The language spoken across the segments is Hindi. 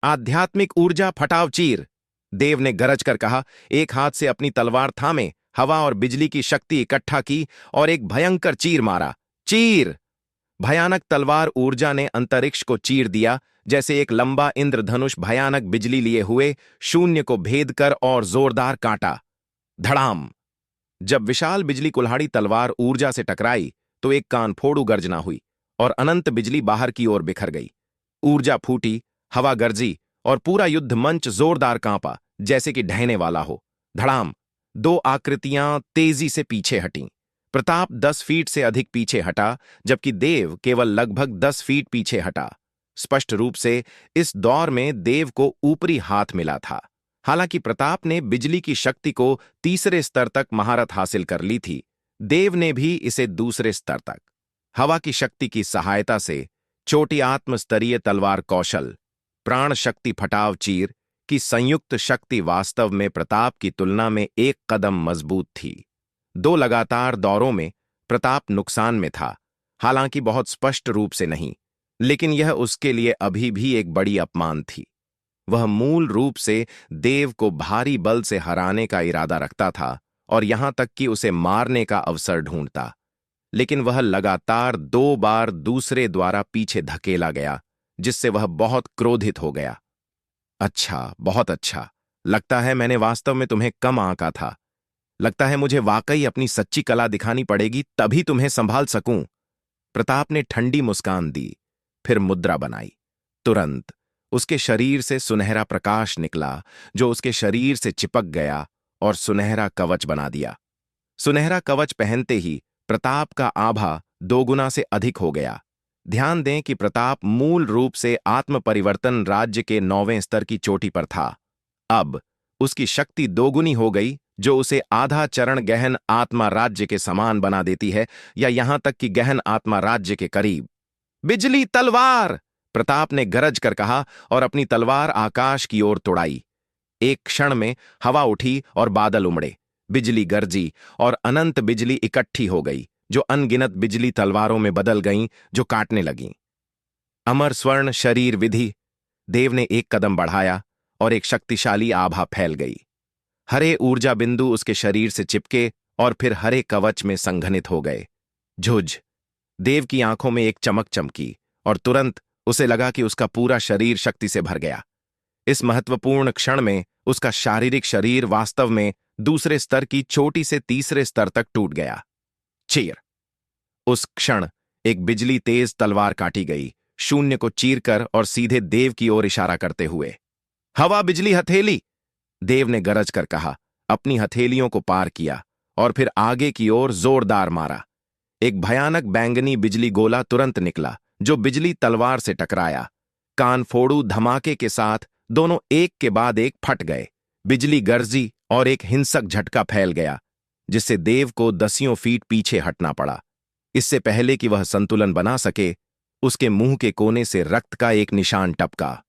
आध्यात्मिक ऊर्जा फटाव चीर। देव ने गरज कर कहा। एक हाथ से अपनी तलवार थामे हवा और बिजली की शक्ति इकट्ठा की और एक भयंकर चीर मारा। चीर! भयानक तलवार ऊर्जा ने अंतरिक्ष को चीर दिया, जैसे एक लंबा इंद्रधनुष भयानक बिजली लिए हुए शून्य को भेद कर और जोरदार काटा। धड़ाम! जब विशाल बिजली कुल्हाड़ी तलवार ऊर्जा से टकराई तो एक कानफोड़ू गर्जना हुई और अनंत बिजली बाहर की ओर बिखर गई। ऊर्जा फूटी, हवा गरजी और पूरा युद्ध मंच जोरदार कांपा, जैसे कि ढहने वाला हो। धड़ाम! दो आकृतियां तेजी से पीछे हटीं। प्रताप 10 फीट से अधिक पीछे हटा, जबकि देव केवल लगभग 10 फीट पीछे हटा। स्पष्ट रूप से इस दौर में देव को ऊपरी हाथ मिला था। हालांकि प्रताप ने बिजली की शक्ति को तीसरे स्तर तक महारत हासिल कर ली थी, देव ने भी इसे दूसरे स्तर तक। हवा की शक्ति की सहायता से छोटी आत्मस्तरीय तलवार कौशल, प्राण शक्ति फटाव चीर की संयुक्त शक्ति वास्तव में प्रताप की तुलना में एक कदम मजबूत थी। दो लगातार दौरों में प्रताप नुकसान में था, हालांकि बहुत स्पष्ट रूप से नहीं, लेकिन यह उसके लिए अभी भी एक बड़ी अपमान थी। वह मूल रूप से देव को भारी बल से हराने का इरादा रखता था और यहां तक कि उसे मारने का अवसर ढूंढता, लेकिन वह लगातार 2 बार दूसरे द्वारा पीछे धकेला गया, जिससे वह बहुत क्रोधित हो गया। अच्छा, बहुत अच्छा। लगता है मैंने वास्तव में तुम्हें कम आंका था। लगता है मुझे वाकई अपनी सच्ची कला दिखानी पड़ेगी, तभी तुम्हें संभाल सकूं। प्रताप ने ठंडी मुस्कान दी, फिर मुद्रा बनाई। तुरंत उसके शरीर से सुनहरा प्रकाश निकला, जो उसके शरीर से चिपक गया और सुनहरा कवच बना दिया। सुनहरा कवच पहनते ही प्रताप का आभा 2 गुना से अधिक हो गया। ध्यान दें कि प्रताप मूल रूप से आत्म परिवर्तन राज्य के 9वें स्तर की चोटी पर था। अब उसकी शक्ति 2 गुनी हो गई, जो उसे आधा चरण गहन आत्मा राज्य के समान बना देती है, या यहां तक कि गहन आत्मा राज्य के करीब। बिजली तलवार! प्रताप ने गरज कर कहा और अपनी तलवार आकाश की ओर तोड़ाई। एक क्षण में हवा उठी और बादल उमड़े, बिजली गरजी और अनंत बिजली इकट्ठी हो गई, जो अनगिनत बिजली तलवारों में बदल गईं, जो काटने लगीं। अमर स्वर्ण शरीर विधि! देव ने एक कदम बढ़ाया और एक शक्तिशाली आभा फैल गई। हरे ऊर्जा बिंदु उसके शरीर से चिपके और फिर हरे कवच में संघनित हो गए। झुझ! देव की आंखों में एक चमक चमकी और तुरंत उसे लगा कि उसका पूरा शरीर शक्ति से भर गया। इस महत्वपूर्ण क्षण में उसका शारीरिक शरीर वास्तव में दूसरे स्तर की चोटी से तीसरे स्तर तक टूट गया। चीर! उस क्षण एक बिजली तेज तलवार काटी गई, शून्य को चीरकर और सीधे देव की ओर इशारा करते हुए। हवा बिजली हथेली! देव ने गरज कर कहा, अपनी हथेलियों को पार किया और फिर आगे की ओर जोरदार मारा। एक भयानक बैंगनी बिजली गोला तुरंत निकला, जो बिजली तलवार से टकराया। कानफोड़ू धमाके के साथ दोनों एक के बाद एक फट गए। बिजली गरजी और एक हिंसक झटका फैल गया, जिससे देव को 10 फीट पीछे हटना पड़ा। इससे पहले कि वह संतुलन बना सके, उसके मुंह के कोने से रक्त का एक निशान टपका।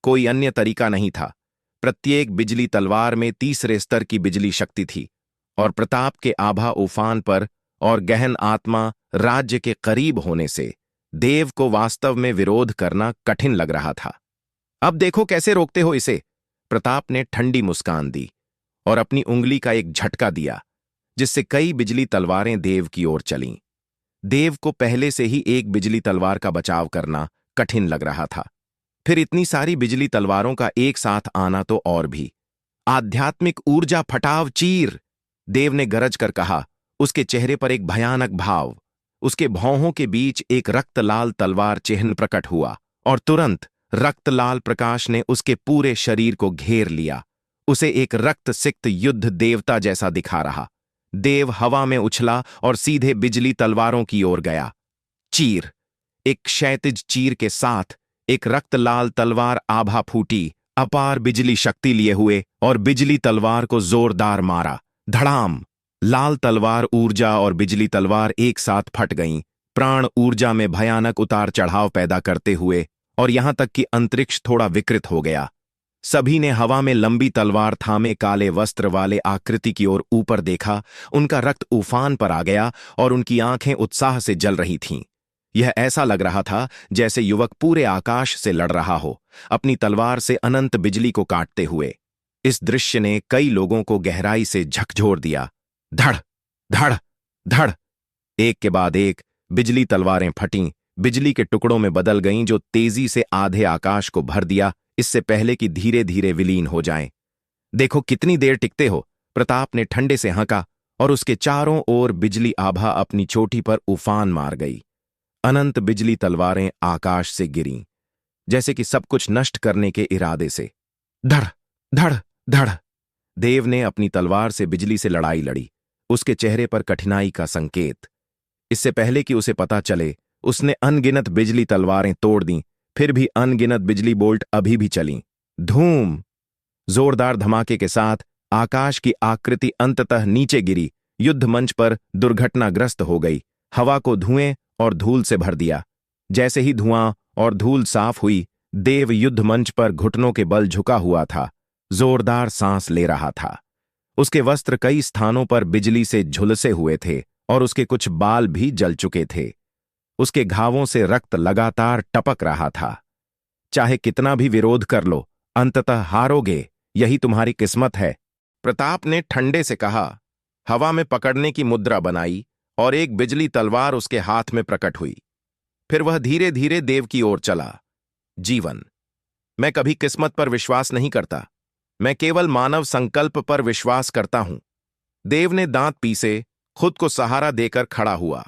कोई अन्य तरीका नहीं था। प्रत्येक बिजली तलवार में तीसरे स्तर की बिजली शक्ति थी, और प्रताप के आभा उफान पर और गहन आत्मा राज्य के करीब होने से देव को वास्तव में विरोध करना कठिन लग रहा था। अब देखो कैसे रोकते हो इसे। प्रताप ने ठंडी मुस्कान दी और अपनी उंगली का एक झटका दिया, जिससे कई बिजली तलवारें देव की ओर चलीं। देव को पहले से ही एक बिजली तलवार का बचाव करना कठिन लग रहा था, फिर इतनी सारी बिजली तलवारों का एक साथ आना तो और भी। आध्यात्मिक ऊर्जा फटाव चीर! देव ने गरज कर कहा, उसके चेहरे पर एक भयानक भाव। उसके भौहों के बीच एक रक्तलाल तलवार चिन्ह प्रकट हुआ और तुरंत रक्तलाल प्रकाश ने उसके पूरे शरीर को घेर लिया। उसे एक रक्त सिक्त युद्ध देवता जैसा दिखा रहा। देव हवा में उछला और सीधे बिजली तलवारों की ओर गया। चीर! एक क्षैतिज चीर के साथ एक रक्तलाल तलवार आभा फूटी, अपार बिजली शक्ति लिए हुए, और बिजली तलवार को जोरदार मारा। धड़ाम! लाल तलवार ऊर्जा और बिजली तलवार एक साथ फट गईं, प्राण ऊर्जा में भयानक उतार चढ़ाव पैदा करते हुए, और यहां तक कि अंतरिक्ष थोड़ा विकृत हो गया। सभी ने हवा में लंबी तलवार थामे काले वस्त्र वाले आकृति की ओर ऊपर देखा। उनका रक्त उफान पर आ गया और उनकी आंखें उत्साह से जल रही थीं। यह ऐसा लग रहा था जैसे युवक पूरे आकाश से लड़ रहा हो, अपनी तलवार से अनंत बिजली को काटते हुए। इस दृश्य ने कई लोगों को गहराई से झकझोर दिया। धड़ धड़ धड़, एक के बाद एक बिजली तलवारें फटीं, बिजली के टुकड़ों में बदल गईं जो तेजी से आधे आकाश को भर दिया, इससे पहले कि धीरे धीरे विलीन हो जाएं। देखो कितनी देर टिकते हो, प्रताप ने ठंडे से हंका, और उसके चारों ओर बिजली आभा अपनी चोटी पर उफान मार गई। अनंत बिजली तलवारें आकाश से गिरीं, जैसे कि सब कुछ नष्ट करने के इरादे से। धड़ धड़ धड़, देव ने अपनी तलवार से बिजली से लड़ाई लड़ी, उसके चेहरे पर कठिनाई का संकेत। इससे पहले कि उसे पता चले, उसने अनगिनत बिजली तलवारें तोड़ दीं, फिर भी अनगिनत बिजली बोल्ट अभी भी चलीं। धूम! जोरदार धमाके के साथ आकाश की आकृति अंततः नीचे गिरी, युद्ध मंच पर दुर्घटनाग्रस्त हो गई, हवा को धुएं और धूल से भर दिया। जैसे ही धुआं और धूल साफ हुई, देव युद्ध मंच पर घुटनों के बल झुका हुआ था, जोरदार सांस ले रहा था। उसके वस्त्र कई स्थानों पर बिजली से झुलसे हुए थे और उसके कुछ बाल भी जल चुके थे। उसके घावों से रक्त लगातार टपक रहा था। चाहे कितना भी विरोध कर लो, अंततः हारोगे, यही तुम्हारी किस्मत है, प्रताप ने ठंडे से कहा। हवा में पकड़ने की मुद्रा बनाई और एक बिजली तलवार उसके हाथ में प्रकट हुई। फिर वह धीरे धीरे देव की ओर चला। जीवन, मैं कभी किस्मत पर विश्वास नहीं करता, मैं केवल मानव संकल्प पर विश्वास करता हूं। देव ने दांत पीसे, खुद को सहारा देकर खड़ा हुआ।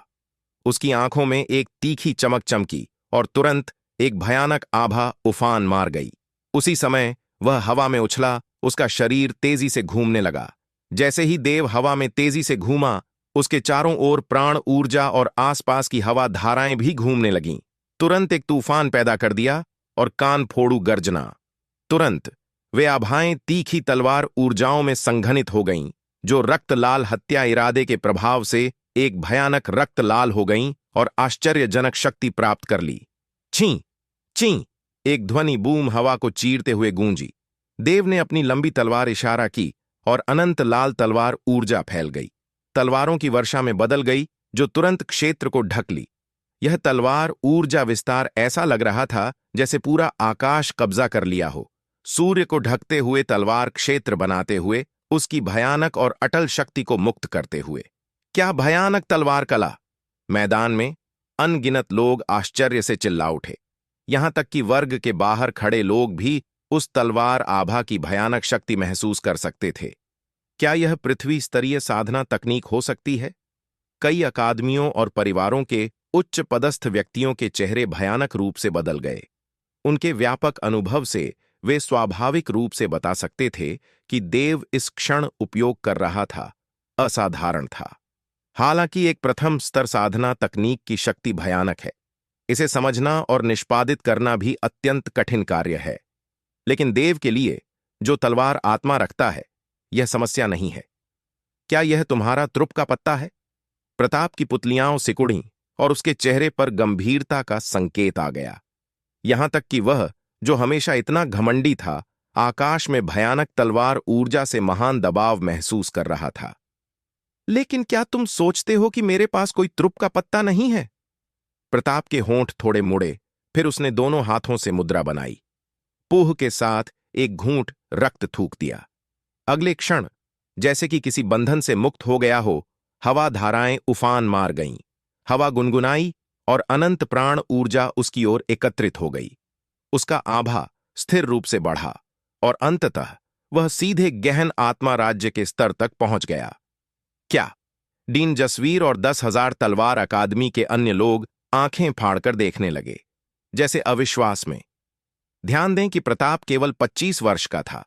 उसकी आंखों में एक तीखी चमक चमकी और तुरंत एक भयानक आभा उफान मार गई। उसी समय वह हवा में उछला, उसका शरीर तेजी से घूमने लगा। जैसे ही देव हवा में तेजी से घूमा, उसके चारों ओर प्राण ऊर्जा और आसपास की हवा धाराएं भी घूमने लगीं। तुरंत एक तूफान पैदा कर दिया और कान फोड़ू गर्जना। तुरंत वे आभाएं तीखी तलवार ऊर्जाओं में संघनित हो गईं, जो रक्त लाल हत्या इरादे के प्रभाव से एक भयानक रक्त लाल हो गईं और आश्चर्यजनक शक्ति प्राप्त कर ली। छी छी, एक ध्वनि बूम हवा को चीरते हुए गूंजी। देव ने अपनी लंबी तलवार इशारा की और अनंत लाल तलवार ऊर्जा फैल गई, तलवारों की वर्षा में बदल गई, जो तुरंत क्षेत्र को ढक ली। यह तलवार ऊर्जा विस्तार ऐसा लग रहा था जैसे पूरा आकाश कब्जा कर लिया हो। सूर्य को ढकते हुए तलवार क्षेत्र बनाते हुए, उसकी भयानक और अटल शक्ति को मुक्त करते हुए। क्या भयानक तलवार कला! मैदान में अनगिनत लोग आश्चर्य से चिल्ला उठे। यहां तक कि वर्ग के बाहर खड़े लोग भी उस तलवार आभा की भयानक शक्ति महसूस कर सकते थे। क्या यह पृथ्वी स्तरीय साधना तकनीक हो सकती है? कई अकादमियों और परिवारों के उच्च पदस्थ व्यक्तियों के चेहरे भयानक रूप से बदल गए। उनके व्यापक अनुभव से वे स्वाभाविक रूप से बता सकते थे कि देव इस क्षण उपयोग कर रहा था असाधारण था। हालांकि एक प्रथम स्तर साधना तकनीक की शक्ति भयानक है, इसे समझना और निष्पादित करना भी अत्यंत कठिन कार्य है। लेकिन देव के लिए, जो तलवार आत्मा रखता है, यह समस्या नहीं है। क्या यह तुम्हारा त्रुप का पत्ता है? प्रताप की पुतलियां सिकुड़ीं और उसके चेहरे पर गंभीरता का संकेत आ गया। यहां तक कि वह, जो हमेशा इतना घमंडी था, आकाश में भयानक तलवार ऊर्जा से महान दबाव महसूस कर रहा था। लेकिन क्या तुम सोचते हो कि मेरे पास कोई त्रुप का पत्ता नहीं है? प्रताप के होंठ थोड़े मुड़े, फिर उसने दोनों हाथों से मुद्रा बनाई। पूह के साथ एक घूंट रक्त थूक दिया। अगले क्षण, जैसे कि किसी बंधन से मुक्त हो गया हो, हवा धाराएं उफान मार गईं। हवा गुनगुनाई और अनंत प्राण ऊर्जा उसकी ओर एकत्रित हो गई। उसका आभा स्थिर रूप से बढ़ा और अंततः वह सीधे गहन आत्मा राज्य के स्तर तक पहुंच गया। क्या? डीन जसवीर और 10,000 तलवार अकादमी के अन्य लोग आंखें फाड़कर देखने लगे, जैसे अविश्वास में। ध्यान दें कि प्रताप केवल 25 वर्ष का था,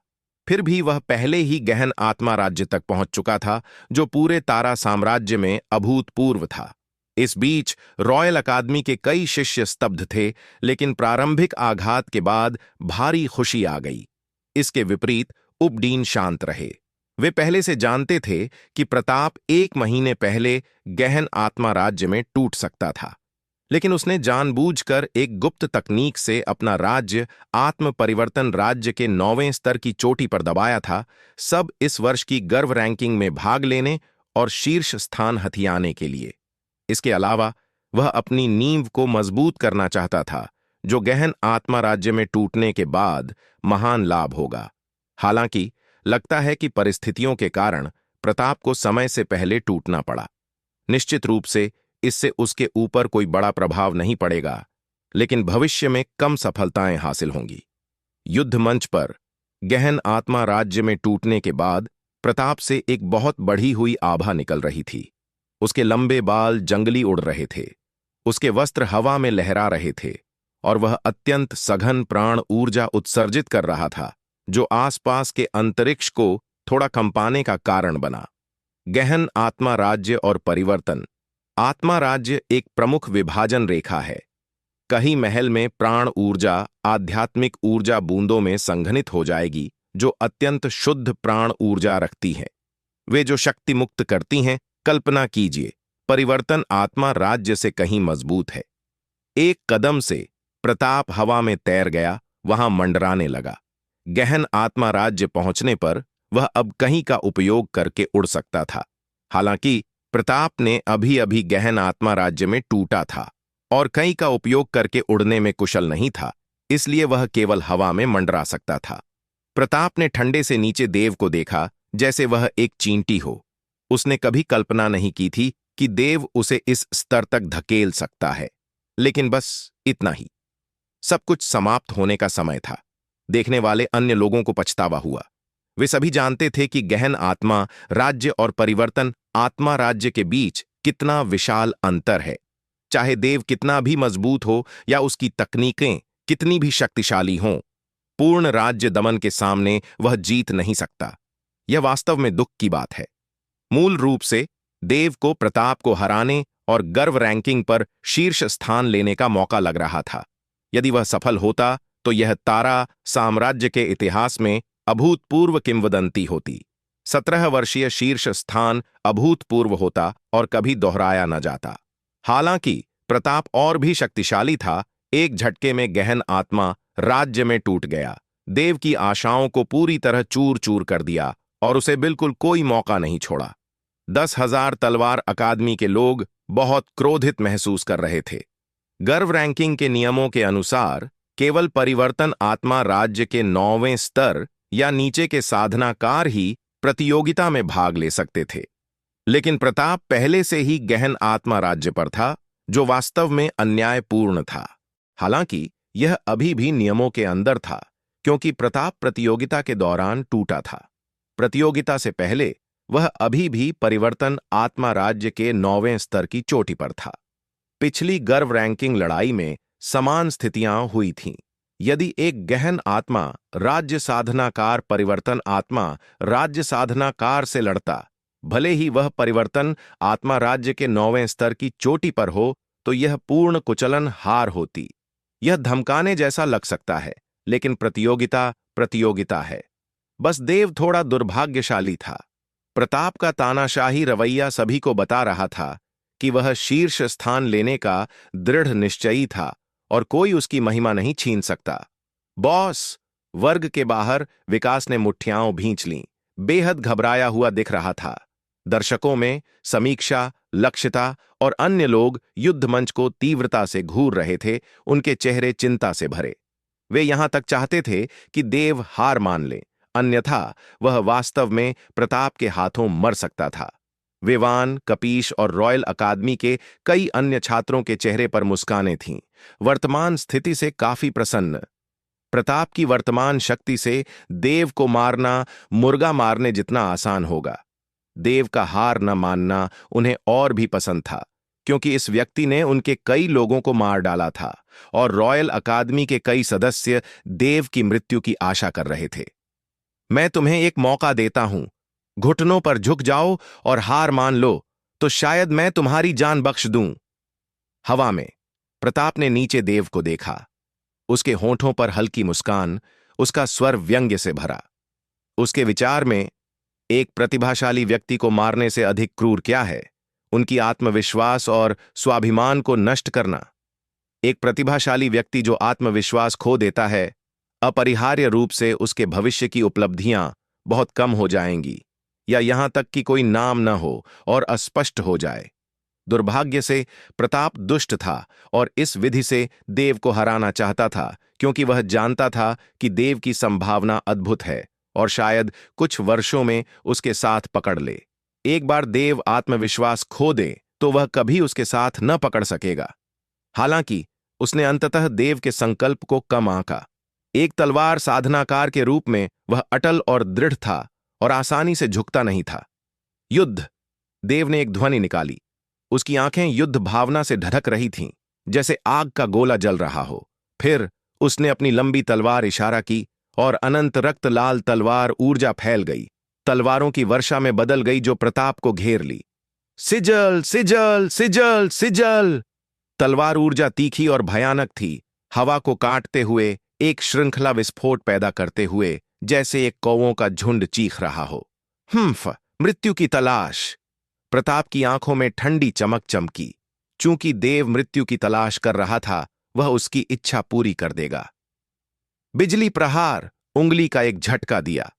फिर भी वह पहले ही गहन आत्मा राज्य तक पहुंच चुका था, जो पूरे तारा साम्राज्य में अभूतपूर्व था। इस बीच रॉयल अकादमी के कई शिष्य स्तब्ध थे, लेकिन प्रारंभिक आघात के बाद भारी खुशी आ गई। इसके विपरीत उपडीन शांत रहे। वे पहले से जानते थे कि प्रताप 1 महीने पहले गहन आत्मा राज्य में टूट सकता था, लेकिन उसने जानबूझकर एक गुप्त तकनीक से अपना राज्य आत्म परिवर्तन राज्य के 9वें स्तर की चोटी पर दबाया था, सब इस वर्ष की गर्व रैंकिंग में भाग लेने और शीर्ष स्थान हथियाने के लिए। इसके अलावा वह अपनी नींव को मजबूत करना चाहता था, जो गहन आत्मा राज्य में टूटने के बाद महान लाभ होगा। हालांकि लगता है कि परिस्थितियों के कारण प्रताप को समय से पहले टूटना पड़ा। निश्चित रूप से इससे उसके ऊपर कोई बड़ा प्रभाव नहीं पड़ेगा, लेकिन भविष्य में कम सफलताएं हासिल होंगी। युद्ध मंच पर गहन आत्मा राज्य में टूटने के बाद प्रताप से एक बहुत बढ़ी हुई आभा निकल रही थी। उसके लंबे बाल जंगली उड़ रहे थे, उसके वस्त्र हवा में लहरा रहे थे, और वह अत्यंत सघन प्राण ऊर्जा उत्सर्जित कर रहा था, जो आसपास के अंतरिक्ष को थोड़ा कंपाने का कारण बना। गहन आत्मा राज्य और परिवर्तन। आत्मा राज्य एक प्रमुख विभाजन रेखा है। कहीं महल में प्राण ऊर्जा आध्यात्मिक ऊर्जा बूंदों में संघनित हो जाएगी, जो अत्यंत शुद्ध प्राण ऊर्जा रखती हैं। वे जो शक्ति मुक्त करती हैं, कल्पना कीजिए, परिवर्तन आत्मा राज्य से कहीं मजबूत है। एक कदम से प्रताप हवा में तैर गया, वहां मंडराने लगा। गहन आत्मा राज्य पहुंचने पर वह अब कहीं का उपयोग करके उड़ सकता था। हालांकि प्रताप ने अभी अभी गहन आत्मा राज्य में टूटा था और कहीं का उपयोग करके उड़ने में कुशल नहीं था, इसलिए वह केवल हवा में मंडरा सकता था। प्रताप ने ठंडे से नीचे देव को देखा, जैसे वह एक चींटी हो। उसने कभी कल्पना नहीं की थी कि देव उसे इस स्तर तक धकेल सकता है। लेकिन बस इतना ही। सब कुछ समाप्त होने का समय था। देखने वाले अन्य लोगों को पछतावा हुआ। वे सभी जानते थे कि गहन आत्मा राज्य और परिवर्तन आत्मा राज्य के बीच कितना विशाल अंतर है। चाहे देव कितना भी मजबूत हो या उसकी तकनीकें कितनी भी शक्तिशाली हों, पूर्ण राज्य दमन के सामने वह जीत नहीं सकता। यह वास्तव में दुख की बात है। मूल रूप से देव को प्रताप को हराने और गर्व रैंकिंग पर शीर्ष स्थान लेने का मौका लग रहा था। यदि वह सफल होता तो यह तारा साम्राज्य के इतिहास में अभूतपूर्व किंवदंती होती। 17 वर्षीय शीर्ष स्थान अभूतपूर्व होता और कभी दोहराया न जाता। हालांकि प्रताप और भी शक्तिशाली था। एक झटके में गहन आत्मा राज्य में टूट गया, देव की आशाओं को पूरी तरह चूर चूर कर दिया और उसे बिल्कुल कोई मौका नहीं छोड़ा। 10,000 तलवार अकादमी के लोग बहुत क्रोधित महसूस कर रहे थे। गर्व रैंकिंग के नियमों के अनुसार केवल परिवर्तन आत्मा राज्य के 9वें स्तर या नीचे के साधनाकार ही प्रतियोगिता में भाग ले सकते थे। लेकिन प्रताप पहले से ही गहन आत्मा राज्य पर था, जो वास्तव में अन्यायपूर्ण था। हालांकि यह अभी भी नियमों के अंदर था, क्योंकि प्रताप प्रतियोगिता के दौरान टूटा था। प्रतियोगिता से पहले वह अभी भी परिवर्तन आत्मा राज्य के 9वें स्तर की चोटी पर था। पिछली गर्व रैंकिंग लड़ाई में समान स्थितियां हुई थीं। यदि एक गहन आत्मा राज्य साधनाकार परिवर्तन आत्मा राज्य साधनाकार से लड़ता, भले ही वह परिवर्तन आत्मा राज्य के 9वें स्तर की चोटी पर हो, तो यह पूर्ण कुचलन हार होती। यह धमकाने जैसा लग सकता है, लेकिन प्रतियोगिता प्रतियोगिता है। बस देव थोड़ा दुर्भाग्यशाली था। प्रताप का तानाशाही रवैया सभी को बता रहा था कि वह शीर्ष स्थान लेने का दृढ़ निश्चयी था और कोई उसकी महिमा नहीं छीन सकता। बॉस, वर्ग के बाहर विकास ने मुठ्ठियां भींच लीं, बेहद घबराया हुआ दिख रहा था। दर्शकों में समीक्षा, लक्षिता और अन्य लोग युद्ध मंच को तीव्रता से घूर रहे थे, उनके चेहरे चिंता से भरे। वे यहां तक चाहते थे कि देव हार मान ले, अन्यथा वह वास्तव में प्रताप के हाथों मर सकता था। विवान, कपीश और रॉयल अकादमी के कई अन्य छात्रों के चेहरे पर मुस्कानें थीं, वर्तमान स्थिति से काफी प्रसन्न। प्रताप की वर्तमान शक्ति से देव को मारना मुर्गा मारने जितना आसान होगा। देव का हार न मानना उन्हें और भी पसंद था, क्योंकि इस व्यक्ति ने उनके कई लोगों को मार डाला था और रॉयल अकादमी के कई सदस्य देव की मृत्यु की आशा कर रहे थे। मैं तुम्हें एक मौका देता हूं, घुटनों पर झुक जाओ और हार मान लो, तो शायद मैं तुम्हारी जान बख्श दूं। हवा में प्रताप ने नीचे देव को देखा। उसके होंठों पर हल्की मुस्कान, उसका स्वर व्यंग्य से भरा। उसके विचार में एक प्रतिभाशाली व्यक्ति को मारने से अधिक क्रूर क्या है? उनकी आत्मविश्वास और स्वाभिमान को नष्ट करना। एक प्रतिभाशाली व्यक्ति जो आत्मविश्वास खो देता है, अपरिहार्य रूप से उसके भविष्य की उपलब्धियां बहुत कम हो जाएंगी, या यहां तक कि कोई नाम न हो और अस्पष्ट हो जाए। दुर्भाग्य से प्रताप दुष्ट था और इस विधि से देव को हराना चाहता था, क्योंकि वह जानता था कि देव की संभावना अद्भुत है और शायद कुछ वर्षों में उसके साथ पकड़ ले। एक बार देव आत्मविश्वास खो दे तो वह कभी उसके साथ न पकड़ सकेगा। हालांकि उसने अंततः देव के संकल्प को कम आंका। एक तलवार साधनाकार के रूप में वह अटल और दृढ़ था और आसानी से झुकता नहीं था। युद्ध! देव ने एक ध्वनि निकाली। उसकी आंखें युद्ध भावना से ढधक रही थीं, जैसे आग का गोला जल रहा हो। फिर उसने अपनी लंबी तलवार इशारा की और अनंत रक्त लाल तलवार ऊर्जा फैल गई, तलवारों की वर्षा में बदल गई जो प्रताप को घेर ली। Sizzle sizzle sizzle sizzle! तलवार ऊर्जा तीखी और भयानक थी, हवा को काटते हुए एक श्रृंखला विस्फोट पैदा करते हुए, जैसे एक कौवों का झुंड चीख रहा हो। मृत्यु की तलाश! प्रताप की आंखों में ठंडी चमक चमकी। चूंकि देव मृत्यु की तलाश कर रहा था, वह उसकी इच्छा पूरी कर देगा। बिजली प्रहार! उंगली का एक झटका दिया।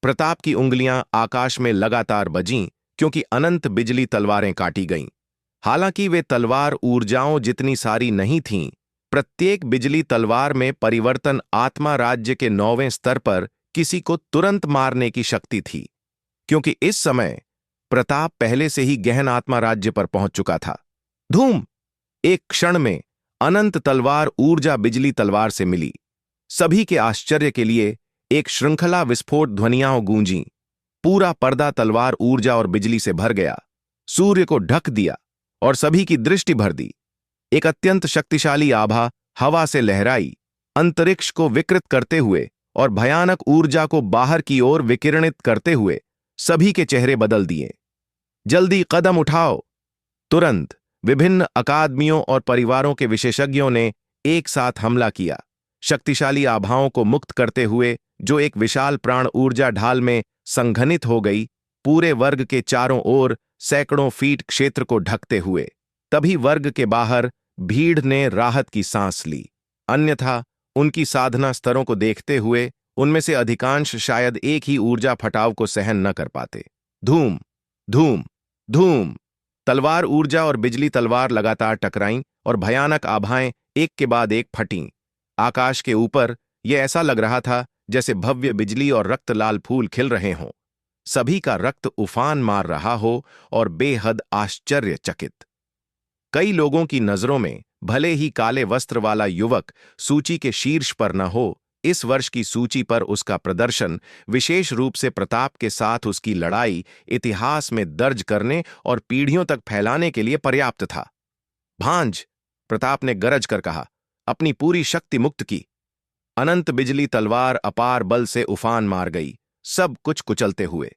प्रताप की उंगलियां आकाश में लगातार बजीं, क्योंकि अनंत बिजली तलवारें काटी गईं। हालांकि वे तलवार ऊर्जाओं जितनी सारी नहीं थीं, प्रत्येक बिजली तलवार में परिवर्तन आत्मा राज्य के 9वें स्तर पर किसी को तुरंत मारने की शक्ति थी, क्योंकि इस समय प्रताप पहले से ही गहन आत्मा राज्य पर पहुंच चुका था। धूम! एक क्षण में अनंत तलवार ऊर्जा बिजली तलवार से मिली। सभी के आश्चर्य के लिए एक श्रृंखला विस्फोट ध्वनियां गूंजीं। पूरा पर्दा तलवार ऊर्जा और बिजली से भर गया, सूर्य को ढक दिया और सभी की दृष्टि भर दी। एक अत्यंत शक्तिशाली आभा हवा से लहराई, अंतरिक्ष को विकृत करते हुए और भयानक ऊर्जा को बाहर की ओर विकिरणित करते हुए सभी के चेहरे बदल दिए। जल्दी कदम उठाओ! तुरंत विभिन्न अकादमियों और परिवारों के विशेषज्ञों ने एक साथ हमला किया, शक्तिशाली आभाओं को मुक्त करते हुए, जो एक विशाल प्राण ऊर्जा ढाल में संघनित हो गई, पूरे वर्ग के चारों ओर सैकड़ों फीट क्षेत्र को ढकते हुए। तभी वर्ग के बाहर भीड़ ने राहत की सांस ली, अन्यथा उनकी साधना स्तरों को देखते हुए उनमें से अधिकांश शायद एक ही ऊर्जा फटाव को सहन न कर पाते। धूम धूम धूम! तलवार ऊर्जा और बिजली तलवार लगातार टकराईं और भयानक आभाएं एक के बाद एक फटीं। आकाश के ऊपर यह ऐसा लग रहा था जैसे भव्य बिजली और रक्त लाल फूल खिल रहे हों। सभी का रक्त उफान मार रहा हो और बेहद आश्चर्यचकित। कई लोगों की नजरों में भले ही काले वस्त्र वाला युवक सूची के शीर्ष पर न हो, इस वर्ष की सूची पर उसका प्रदर्शन, विशेष रूप से प्रताप के साथ उसकी लड़ाई, इतिहास में दर्ज करने और पीढ़ियों तक फैलाने के लिए पर्याप्त था। भांज! प्रताप ने गरज कर कहा, अपनी पूरी शक्ति मुक्त की। अनंत बिजली तलवार अपार बल से उफान मार गई, सब कुछ कुचलते हुए।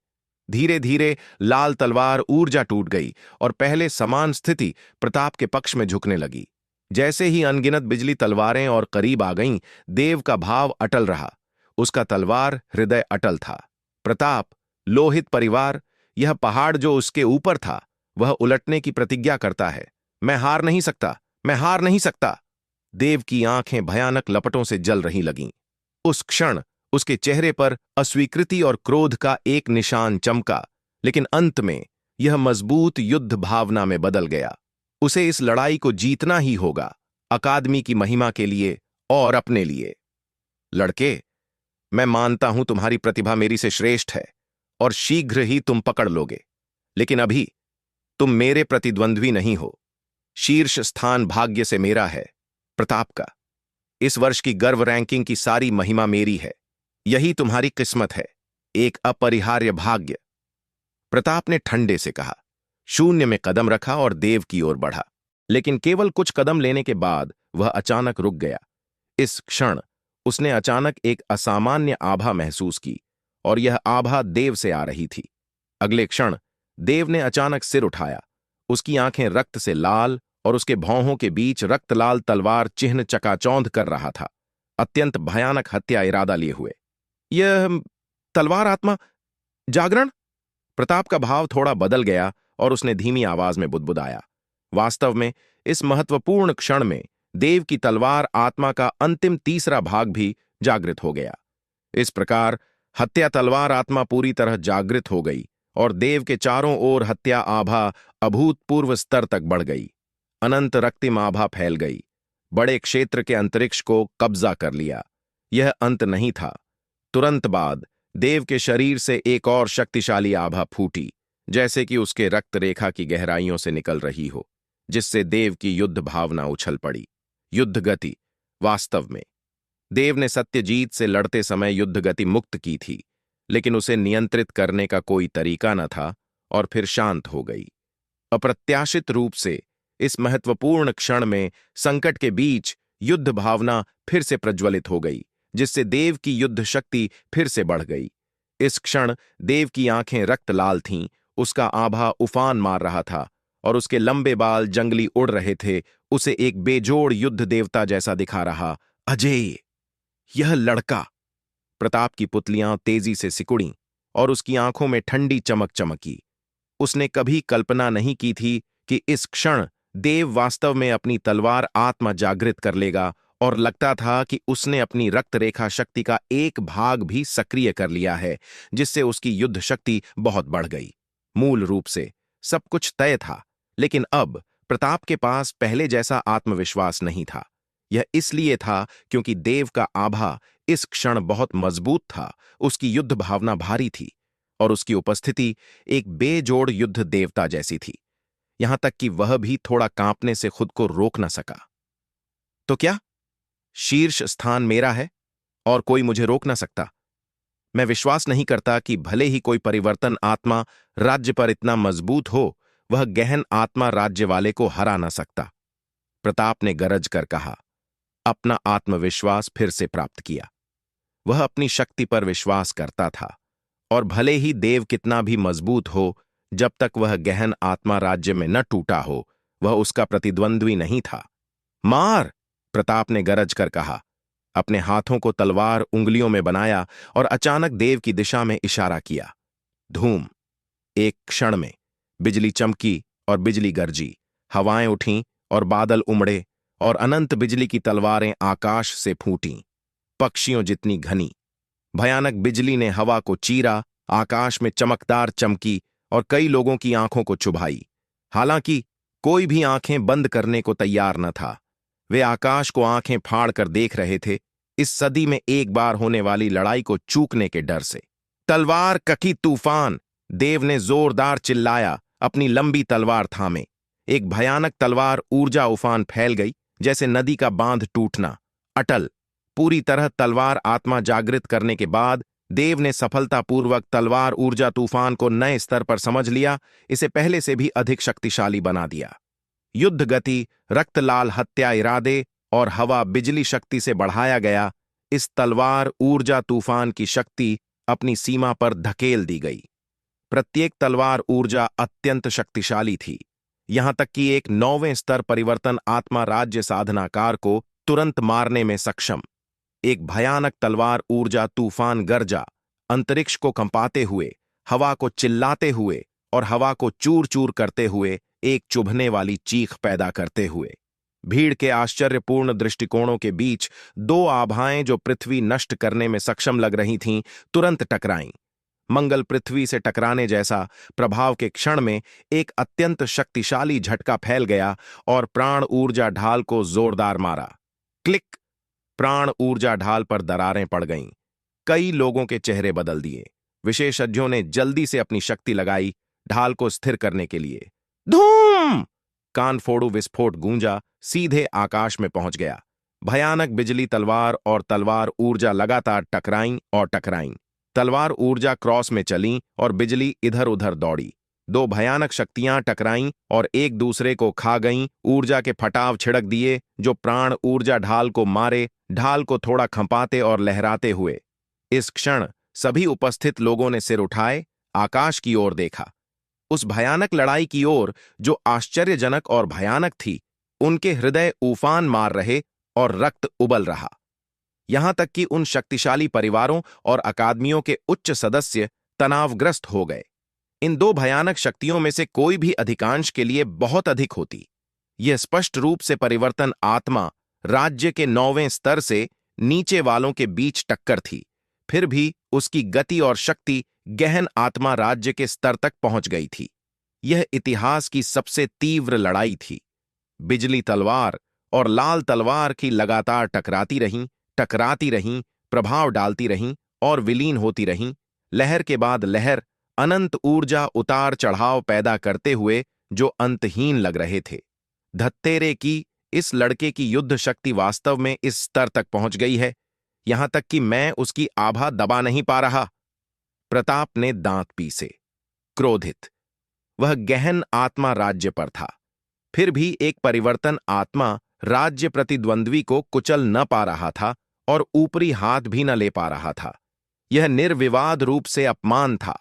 धीरे धीरे लाल तलवार ऊर्जा टूट गई और पहले समान स्थिति प्रताप के पक्ष में झुकने लगी। जैसे ही अनगिनत बिजली तलवारें और करीब आ गईं, देव का भाव अटल रहा। उसका तलवार हृदय अटल था। प्रताप, लोहित परिवार, यह पहाड़ जो उसके ऊपर था, वह उलटने की प्रतिज्ञा करता है। मैं हार नहीं सकता, मैं हार नहीं सकता। देव की आंखें भयानक लपटों से जल रही लगीं। उस क्षण उसके चेहरे पर अस्वीकृति और क्रोध का एक निशान चमका, लेकिन अंत में यह मजबूत युद्ध भावना में बदल गया। उसे इस लड़ाई को जीतना ही होगा, अकादमी की महिमा के लिए और अपने लिए। लड़के, मैं मानता हूं तुम्हारी प्रतिभा मेरी से श्रेष्ठ है और शीघ्र ही तुम पकड़ लोगे, लेकिन अभी तुम मेरे प्रतिद्वंद्वी नहीं हो। शीर्ष स्थान भाग्य से मेरा है, प्रताप का। इस वर्ष की गर्व रैंकिंग की सारी महिमा मेरी है। यही तुम्हारी किस्मत है, एक अपरिहार्य भाग्य। प्रताप ने ठंडे से कहा। शून्य में कदम रखा और देव की ओर बढ़ा, लेकिन केवल कुछ कदम लेने के बाद वह अचानक रुक गया। इस क्षण उसने अचानक एक असामान्य आभा महसूस की, और यह आभा देव से आ रही थी। अगले क्षण देव ने अचानक सिर उठाया। उसकी आंखें रक्त से लाल और उसके भौहों के बीच रक्तलाल तलवार चिन्ह चकाचौंध कर रहा था, अत्यंत भयानक हत्या इरादा लिए हुए। यह तलवार आत्मा जागरण! प्रताप का भाव थोड़ा बदल गया और उसने धीमी आवाज में बुदबुदाया। वास्तव में इस महत्वपूर्ण क्षण में देव की तलवार आत्मा का अंतिम तीसरा भाग भी जागृत हो गया। इस प्रकार हत्या तलवार आत्मा पूरी तरह जागृत हो गई और देव के चारों ओर हत्या आभा अभूतपूर्व स्तर तक बढ़ गई। अनंत रक्तिम आभा फैल गई, बड़े क्षेत्र के अंतरिक्ष को कब्जा कर लिया। यह अंत नहीं था। तुरंत बाद देव के शरीर से एक और शक्तिशाली आभा फूटी, जैसे कि उसके रक्त रेखा की गहराइयों से निकल रही हो, जिससे देव की युद्ध भावना उछल पड़ी। युद्ध गति। वास्तव में देव ने सत्यजीत से लड़ते समय युद्ध गति मुक्त की थी, लेकिन उसे नियंत्रित करने का कोई तरीका न था और फिर शांत हो गई। अप्रत्याशित रूप से इस महत्वपूर्ण क्षण में संकट के बीच युद्ध भावना फिर से प्रज्वलित हो गई, जिससे देव की युद्ध शक्ति फिर से बढ़ गई। इस क्षण देव की आंखें रक्त लाल थीं, उसका आभा उफान मार रहा था और उसके लंबे बाल जंगली उड़ रहे थे, उसे एक बेजोड़ युद्ध देवता जैसा दिखा रहा। अजय, यह लड़का। प्रताप की पुतलियां तेजी से सिकुड़ीं और उसकी आंखों में ठंडी चमक चमकी। उसने कभी कल्पना नहीं की थी कि इस क्षण देव वास्तव में अपनी तलवार आत्मा जागृत कर लेगा, और लगता था कि उसने अपनी रक्त रेखा शक्ति का एक भाग भी सक्रिय कर लिया है, जिससे उसकी युद्ध शक्ति बहुत बढ़ गई। मूल रूप से सब कुछ तय था, लेकिन अब प्रताप के पास पहले जैसा आत्मविश्वास नहीं था। यह इसलिए था क्योंकि देव का आभा इस क्षण बहुत मजबूत था, उसकी युद्ध भावना भारी थी और उसकी उपस्थिति एक बेजोड़ युद्ध देवता जैसी थी, यहां तक कि वह भी थोड़ा कांपने से खुद को रोक न सका। तो क्या शीर्ष स्थान मेरा है और कोई मुझे रोक न सकता? मैं विश्वास नहीं करता कि भले ही कोई परिवर्तन आत्मा राज्य पर इतना मजबूत हो, वह गहन आत्मा राज्य वाले को हरा न सकता। प्रताप ने गरज कर कहा। अपना आत्मविश्वास फिर से प्राप्त किया। वह अपनी शक्ति पर विश्वास करता था, और भले ही देव कितना भी मजबूत हो, जब तक वह गहन आत्मा राज्य में न टूटा हो, वह उसका प्रतिद्वंद्वी नहीं था। मार! प्रताप ने गरज कर कहा। अपने हाथों को तलवार उंगलियों में बनाया और अचानक देव की दिशा में इशारा किया। धूम! एक क्षण में बिजली चमकी और बिजली गरजी, हवाएं उठीं और बादल उमड़े, और अनंत बिजली की तलवारें आकाश से फूटीं, पक्षियों जितनी घनी। भयानक बिजली ने हवा को चीरा, आकाश में चमकदार चमकी और कई लोगों की आंखों को चुभाई। हालांकि कोई भी आंखें बंद करने को तैयार न था। वे आकाश को आंखें फाड़ कर देख रहे थे, इस सदी में एक बार होने वाली लड़ाई को चूकने के डर से। तलवार ककी तूफान! देव ने जोरदार चिल्लाया, अपनी लंबी तलवार थामे। एक भयानक तलवार ऊर्जा उफान फैल गई, जैसे नदी का बांध टूटना। अटल! पूरी तरह तलवार आत्मा जागृत करने के बाद देव ने सफलतापूर्वक तलवार ऊर्जा तूफान को नए स्तर पर समझ लिया, इसे पहले से भी अधिक शक्तिशाली बना दिया। युद्ध गति, रक्तलाल हत्या इरादे और हवा बिजली शक्ति से बढ़ाया गया। इस तलवार ऊर्जा तूफान की शक्ति अपनी सीमा पर धकेल दी गई। प्रत्येक तलवार ऊर्जा अत्यंत शक्तिशाली थी, यहां तक कि एक 9वें स्तर परिवर्तन आत्मा राज्य साधनाकार को तुरंत मारने में सक्षम। एक भयानक तलवार ऊर्जा तूफान गरजा, अंतरिक्ष को कंपाते हुए, हवा को चिल्लाते हुए और हवा को चूर चूर करते हुए, एक चुभने वाली चीख पैदा करते हुए। भीड़ के आश्चर्यपूर्ण दृष्टिकोणों के बीच दो आभाएं जो पृथ्वी नष्ट करने में सक्षम लग रही थीं, तुरंत टकराईं। मंगल पृथ्वी से टकराने जैसा प्रभाव के क्षण में एक अत्यंत शक्तिशाली झटका फैल गया और प्राण ऊर्जा ढाल को जोरदार मारा। क्लिक! प्राण ऊर्जा ढाल पर दरारें पड़ गईं। कई लोगों के चेहरे बदल दिए। विशेषज्ञों ने जल्दी से अपनी शक्ति लगाई ढाल को स्थिर करने के लिए। धूम! कानफोड़ू विस्फोट गूंजा, सीधे आकाश में पहुंच गया। भयानक बिजली तलवार और तलवार ऊर्जा लगातार टकराईं और टकराईं। तलवार ऊर्जा क्रॉस में चलीं और बिजली इधर उधर दौड़ी। दो भयानक शक्तियां टकराईं और एक दूसरे को खा गईं। ऊर्जा के फटाव छिड़क दिए जो प्राण ऊर्जा ढाल को मारे, ढाल को थोड़ा खंपाते और लहराते हुए। इस क्षण सभी उपस्थित लोगों ने सिर उठाए, आकाश की ओर देखा, उस भयानक लड़ाई की ओर जो आश्चर्यजनक और भयानक थी। उनके हृदय उफान मार रहे और रक्त उबल रहा। यहां तक कि उन शक्तिशाली परिवारों और अकादमियों के उच्च सदस्य तनावग्रस्त हो गए। इन दो भयानक शक्तियों में से कोई भी अधिकांश के लिए बहुत अधिक होती। यह स्पष्ट रूप से परिवर्तन आत्मा राज्य के 9वें स्तर से नीचे वालों के बीच टक्कर थी। फिर भी उसकी गति और शक्ति गहन आत्मा राज्य के स्तर तक पहुंच गई थी। यह इतिहास की सबसे तीव्र लड़ाई थी। बिजली तलवार और लाल तलवार की लगातार टकराती रहीं, प्रभाव डालती रहीं और विलीन होती रहीं, लहर के बाद लहर, अनंत ऊर्जा उतार चढ़ाव पैदा करते हुए जो अंतहीन लग रहे थे। धत्तेरे की इस लड़के की युद्ध शक्ति वास्तव में इस स्तर तक पहुंच गई है, यहां तक कि मैं उसकी आभा दबा नहीं पा रहा। प्रताप ने दांत पीसे, क्रोधित। वह गहन आत्मा राज्य पर था, फिर भी एक परिवर्तन आत्मा राज्य प्रतिद्वंद्वी को कुचल न पा रहा था और ऊपरी हाथ भी न ले पा रहा था। यह निर्विवाद रूप से अपमान था।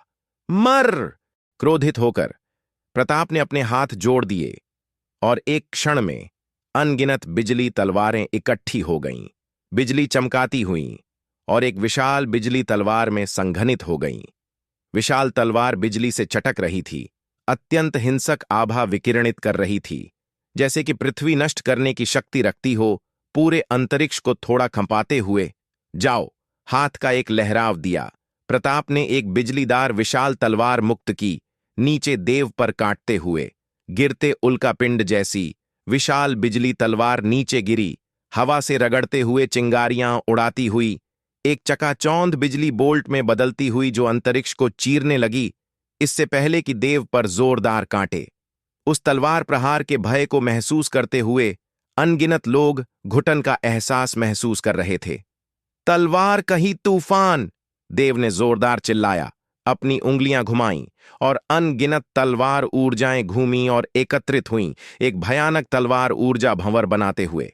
मर! क्रोधित होकर प्रताप ने अपने हाथ जोड़ दिए और एक क्षण में अनगिनत बिजली तलवारें इकट्ठी हो गईं, बिजली चमकाती हुईं और एक विशाल बिजली तलवार में संघनित हो गईं। विशाल तलवार बिजली से चटक रही थी, अत्यंत हिंसक आभा विकिरणित कर रही थी, जैसे कि पृथ्वी नष्ट करने की शक्ति रखती हो, पूरे अंतरिक्ष को थोड़ा कंपाते हुए। जाओ! हाथ का एक लहराव दिया। प्रताप ने एक बिजलीदार विशाल तलवार मुक्त की, नीचे देव पर काटते हुए। गिरते उल्कापिंड जैसी विशाल बिजली तलवार नीचे गिरी, हवा से रगड़ते हुए चिंगारियां उड़ाती हुई, एक चकाचौंध बिजली बोल्ट में बदलती हुई जो अंतरिक्ष को चीरने लगी, इससे पहले कि देव पर जोरदार कांटे। उस तलवार प्रहार के भय को महसूस करते हुए अनगिनत लोग घुटन का एहसास महसूस कर रहे थे। तलवार कही तूफान! देव ने जोरदार चिल्लाया, अपनी उंगलियां घुमाईं और अनगिनत तलवार ऊर्जाएं घूमीं और एकत्रित हुईं, एक भयानक तलवार ऊर्जा भंवर बनाते हुए।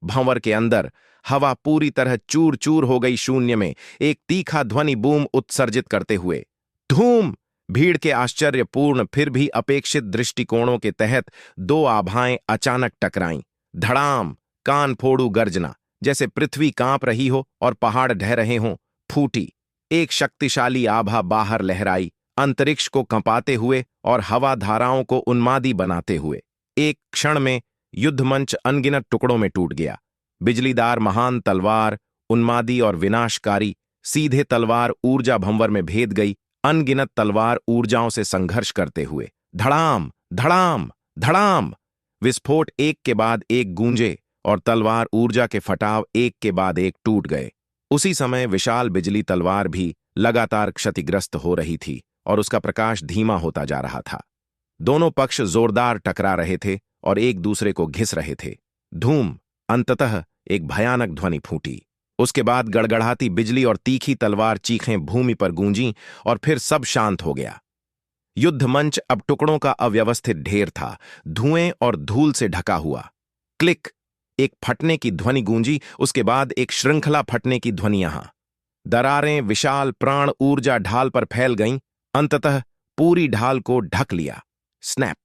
भंवर के अंदर हवा पूरी तरह चूर चूर हो गई, शून्य में एक तीखा ध्वनि बूम उत्सर्जित करते हुए। धूम! भीड़ के आश्चर्यपूर्ण फिर भी अपेक्षित दृष्टिकोणों के तहत दो आभाएं अचानक टकराईं। धड़ाम! कान फोड़ू गर्जना, जैसे पृथ्वी कांप रही हो और पहाड़ ढह रहे हों, फूटी। एक शक्तिशाली आभा बाहर लहराई, अंतरिक्ष को कंपाते हुए और हवा धाराओं को उन्मादी बनाते हुए। एक क्षण में युद्धमंच अनगिनत टुकड़ों में टूट गया। बिजलीदार महान तलवार, उन्मादी और विनाशकारी, सीधे तलवार ऊर्जा भंवर में भेद गई, अनगिनत तलवार ऊर्जाओं से संघर्ष करते हुए। धड़ाम! धड़ाम! धड़ाम! विस्फोट एक के बाद एक गूंजे और तलवार ऊर्जा के फटाव एक के बाद एक टूट गए। उसी समय विशाल बिजली तलवार भी लगातार क्षतिग्रस्त हो रही थी और उसका प्रकाश धीमा होता जा रहा था। दोनों पक्ष जोरदार टकरा रहे थे और एक दूसरे को घिस रहे थे। धूम! अंततः एक भयानक ध्वनि फूटी। उसके बाद गड़गड़ाती बिजली और तीखी तलवार चीखें भूमि पर गूंजीं और फिर सब शांत हो गया। युद्ध मंच अब टुकड़ों का अव्यवस्थित ढेर था, धुएं और धूल से ढका हुआ। क्लिक! एक फटने की ध्वनि गूंजी, उसके बाद एक श्रृंखला फटने की ध्वनियां। दरारें विशाल प्राण ऊर्जा ढाल पर फैल गईं, अंततः पूरी ढाल को ढक लिया। स्नैप!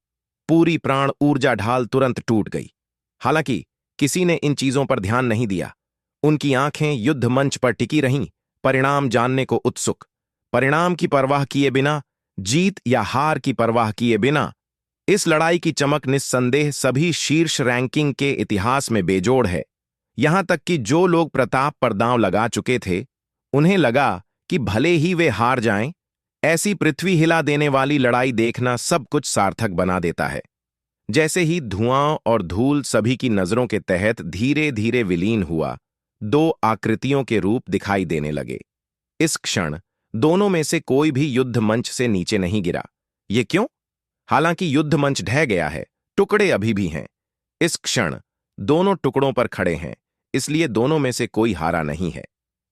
पूरी प्राण ऊर्जा ढाल तुरंत टूट गई। हालांकि किसी ने इन चीजों पर ध्यान नहीं दिया। उनकी आंखें युद्ध मंच पर टिकी रहीं, परिणाम जानने को उत्सुक। परिणाम की परवाह किए बिना, जीत या हार की परवाह किए बिना। इस लड़ाई की चमक निस्संदेह सभी शीर्ष रैंकिंग के इतिहास में बेजोड़ है। यहां तक कि जो लोग प्रताप पर दांव लगा चुके थे, उन्हें लगा कि भले ही वे हार जाएं, ऐसी पृथ्वी हिला देने वाली लड़ाई देखना सब कुछ सार्थक बना देता है। जैसे ही धुआं और धूल सभी की नजरों के तहत धीरे धीरे विलीन हुआ, दो आकृतियों के रूप दिखाई देने लगे। इस क्षण दोनों में से कोई भी युद्ध मंच से नीचे नहीं गिरा। ये क्यों? हालांकि युद्ध मंच ढह गया है, टुकड़े अभी भी हैं। इस क्षण दोनों टुकड़ों पर खड़े हैं, इसलिए दोनों में से कोई हारा नहीं है।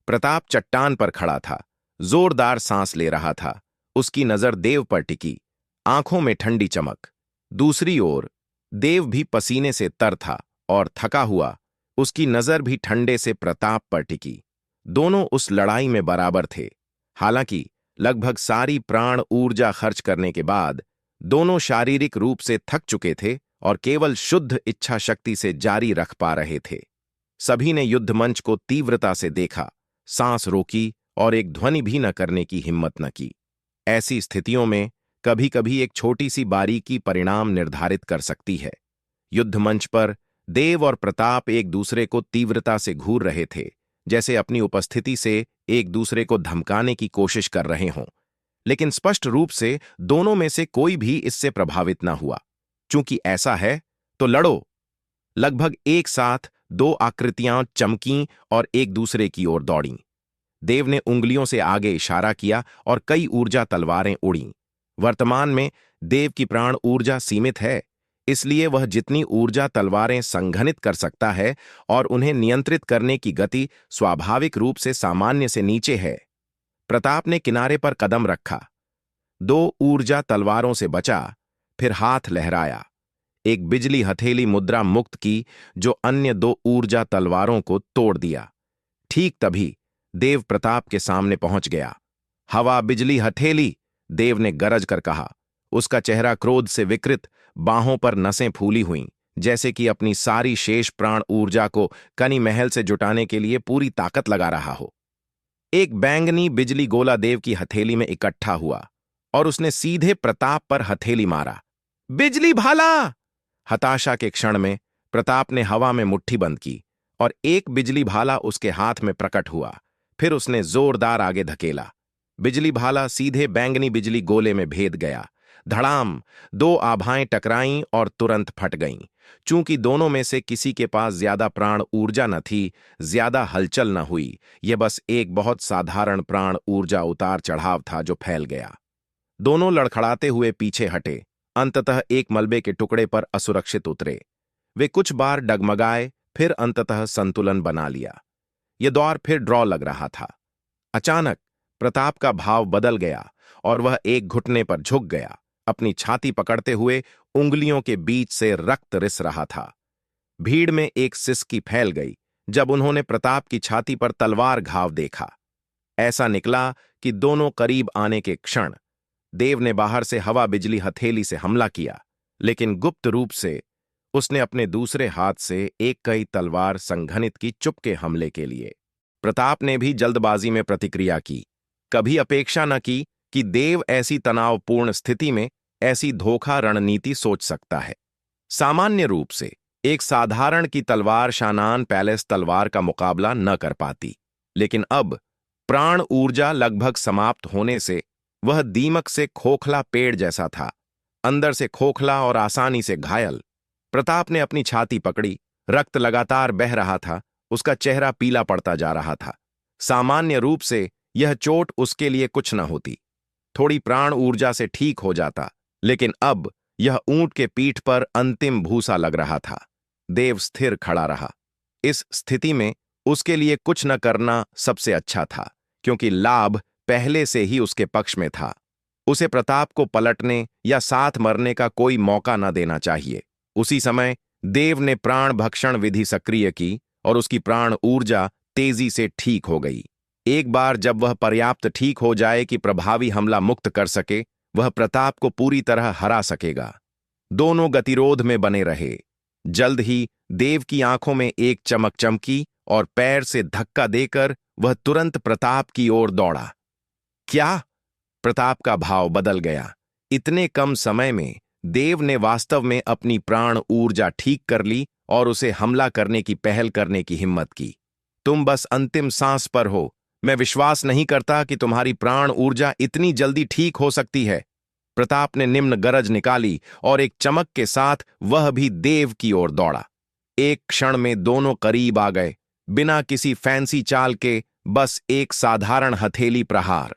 प्रताप चट्टान पर खड़ा था, जोरदार सांस ले रहा था। उसकी नजर देव पर टिकी, आंखों में ठंडी चमक। दूसरी ओर देव भी पसीने से तर था और थका हुआ, उसकी नजर भी ठंडे से प्रताप पर टिकी। दोनों उस लड़ाई में बराबर थे। हालांकि लगभग सारी प्राण ऊर्जा खर्च करने के बाद दोनों शारीरिक रूप से थक चुके थे और केवल शुद्ध इच्छा शक्ति से जारी रख पा रहे थे। सभी ने युद्ध मंच को तीव्रता से देखा, सांस रोकी और एक ध्वनि भी न करने की हिम्मत न की। ऐसी स्थितियों में कभी कभी एक छोटी सी बारीकी परिणाम निर्धारित कर सकती है। युद्ध मंच पर देव और प्रताप एक दूसरे को तीव्रता से घूर रहे थे, जैसे अपनी उपस्थिति से एक दूसरे को धमकाने की कोशिश कर रहे हों। लेकिन स्पष्ट रूप से दोनों में से कोई भी इससे प्रभावित न हुआ। चूंकि ऐसा है तो लड़ो। लगभग एक साथ दो आकृतियां चमकीं और एक दूसरे की ओर दौड़ीं। देव ने उंगलियों से आगे इशारा किया और कई ऊर्जा तलवारें उड़ीं। वर्तमान में देव की प्राण ऊर्जा सीमित है, इसलिए वह जितनी ऊर्जा तलवारें संघनित कर सकता है और उन्हें नियंत्रित करने की गति स्वाभाविक रूप से सामान्य से नीचे है। प्रताप ने किनारे पर कदम रखा, दो ऊर्जा तलवारों से बचा, फिर हाथ लहराया, एक बिजली हथेली मुद्रा मुक्त की जो अन्य दो ऊर्जा तलवारों को तोड़ दिया। ठीक तभी देव प्रताप के सामने पहुंच गया। हवा बिजली हथेली, देव ने गरज कर कहा। उसका चेहरा क्रोध से विकृत, बाहों पर नसें फूली हुईं, जैसे कि अपनी सारी शेष प्राण ऊर्जा को कनी महल से जुटाने के लिए पूरी ताकत लगा रहा हो। एक बैंगनी बिजली गोला देव की हथेली में इकट्ठा हुआ और उसने सीधे प्रताप पर हथेली मारा। बिजली भाला! हताशा के क्षण में प्रताप ने हवा में मुट्ठी बंद की और एक बिजली भाला उसके हाथ में प्रकट हुआ। फिर उसने जोरदार आगे धकेला। बिजली भाला सीधे बैंगनी बिजली गोले में भेद गया। धड़ाम! दो आभाएं टकराईं और तुरंत फट गईं। चूंकि दोनों में से किसी के पास ज्यादा प्राण ऊर्जा न थी, ज्यादा हलचल न हुई। यह बस एक बहुत साधारण प्राण ऊर्जा उतार चढ़ाव था जो फैल गया। दोनों लड़खड़ाते हुए पीछे हटे, अंततः एक मलबे के टुकड़े पर असुरक्षित उतरे। वे कुछ बार डगमगाए, फिर अंततः संतुलन बना लिया। यह दौर फिर ड्रॉ लग रहा था। अचानक प्रताप का भाव बदल गया और वह एक घुटने पर झुक गया, अपनी छाती पकड़ते हुए उंगलियों के बीच से रक्त रिस रहा था। भीड़ में एक सिसकी फैल गई जब उन्होंने प्रताप की छाती पर तलवार घाव देखा। ऐसा निकला कि दोनों करीब आने के क्षण देव ने बाहर से हवा बिजली हथेली से हमला किया, लेकिन गुप्त रूप से उसने अपने दूसरे हाथ से एक कई तलवार संघनित की चुपके हमले के लिए। प्रताप ने भी जल्दबाजी में प्रतिक्रिया की, कभी अपेक्षा न की कि देव ऐसी तनावपूर्ण स्थिति में ऐसी धोखा रणनीति सोच सकता है। सामान्य रूप से एक साधारण की तलवार शानान पैलेस तलवार का मुकाबला न कर पाती, लेकिन अब प्राण ऊर्जा लगभग समाप्त होने से वह दीमक से खोखला पेड़ जैसा था, अंदर से खोखला और आसानी से घायल। प्रताप ने अपनी छाती पकड़ी, रक्त लगातार बह रहा था, उसका चेहरा पीला पड़ता जा रहा था। सामान्य रूप से यह चोट उसके लिए कुछ न होती, थोड़ी प्राण ऊर्जा से ठीक हो जाता, लेकिन अब यह ऊंट के पीठ पर अंतिम भूसा लग रहा था। देव स्थिर खड़ा रहा। इस स्थिति में उसके लिए कुछ न करना सबसे अच्छा था, क्योंकि लाभ पहले से ही उसके पक्ष में था। उसे प्रताप को पलटने या साथ मरने का कोई मौका न देना चाहिए। उसी समय देव ने प्राण भक्षण विधि सक्रिय की और उसकी प्राण ऊर्जा तेजी से ठीक हो गई। एक बार जब वह पर्याप्त ठीक हो जाए कि प्रभावी हमला मुक्त कर सके, वह प्रताप को पूरी तरह हरा सकेगा। दोनों गतिरोध में बने रहे। जल्द ही देव की आंखों में एक चमक चमकी और पैर से धक्का देकर वह तुरंत प्रताप की ओर दौड़ा। क्या? प्रताप का भाव बदल गया। इतने कम समय में देव ने वास्तव में अपनी प्राण ऊर्जा ठीक कर ली और उसे हमला करने की पहल करने की हिम्मत की। तुम बस अंतिम सांस पर हो। मैं विश्वास नहीं करता कि तुम्हारी प्राण ऊर्जा इतनी जल्दी ठीक हो सकती है। प्रताप ने निम्न गरज निकाली और एक चमक के साथ वह भी देव की ओर दौड़ा। एक क्षण में दोनों करीब आ गए, बिना किसी फैंसी चाल के, बस एक साधारण हथेली प्रहार।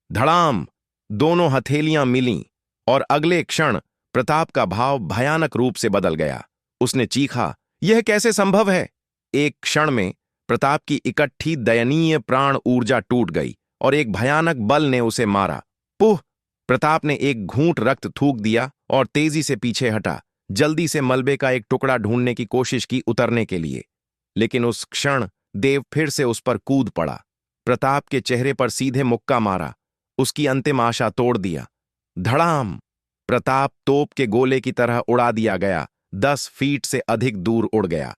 धड़ाम! दोनों हथेलियां मिलीं और अगले क्षण प्रताप का भाव भयानक रूप से बदल गया। उसने चीखा, यह कैसे संभव है? एक क्षण में प्रताप की इकट्ठी दयनीय प्राण ऊर्जा टूट गई और एक भयानक बल ने उसे मारा। पुह! प्रताप ने एक घूंट रक्त थूक दिया और तेजी से पीछे हटा, जल्दी से मलबे का एक टुकड़ा ढूंढने की कोशिश की उतरने के लिए। लेकिन उस क्षण देव फिर से उस पर कूद पड़ा, प्रताप के चेहरे पर सीधे मुक्का मारा, उसकी अंतिम आशा तोड़ दिया। धड़ाम! प्रताप तोप के गोले की तरह उड़ा दिया गया, 10 फीट से अधिक दूर उड़ गया।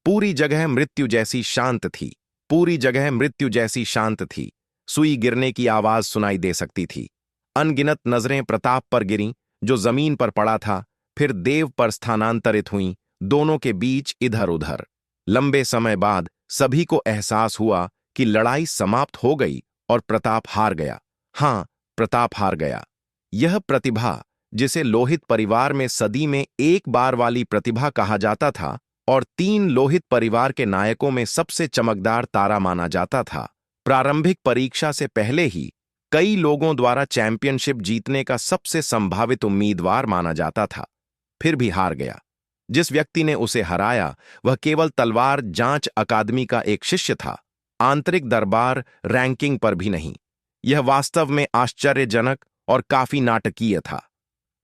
पूरी जगह मृत्यु जैसी शांत थी। पूरी जगह मृत्यु जैसी शांत थी। सुई गिरने की आवाज सुनाई दे सकती थी। अनगिनत नजरें प्रताप पर गिरीं, जो जमीन पर पड़ा था, फिर देव पर स्थानांतरित हुईं, दोनों के बीच इधर उधर। लंबे समय बाद सभी को एहसास हुआ कि लड़ाई समाप्त हो गई और प्रताप हार गया। हाँ, प्रताप हार गया। यह प्रतिभा, जिसे लोहित परिवार में सदी में एक बार वाली प्रतिभा कहा जाता था और 3 लोहित परिवार के नायकों में सबसे चमकदार तारा माना जाता था, प्रारंभिक परीक्षा से पहले ही कई लोगों द्वारा चैंपियनशिप जीतने का सबसे संभावित उम्मीदवार माना जाता था, फिर भी हार गया। जिस व्यक्ति ने उसे हराया वह केवल तलवार जांच अकादमी का एक शिष्य था, आंतरिक दरबार रैंकिंग पर भी नहीं। यह वास्तव में आश्चर्यजनक और काफी नाटकीय था।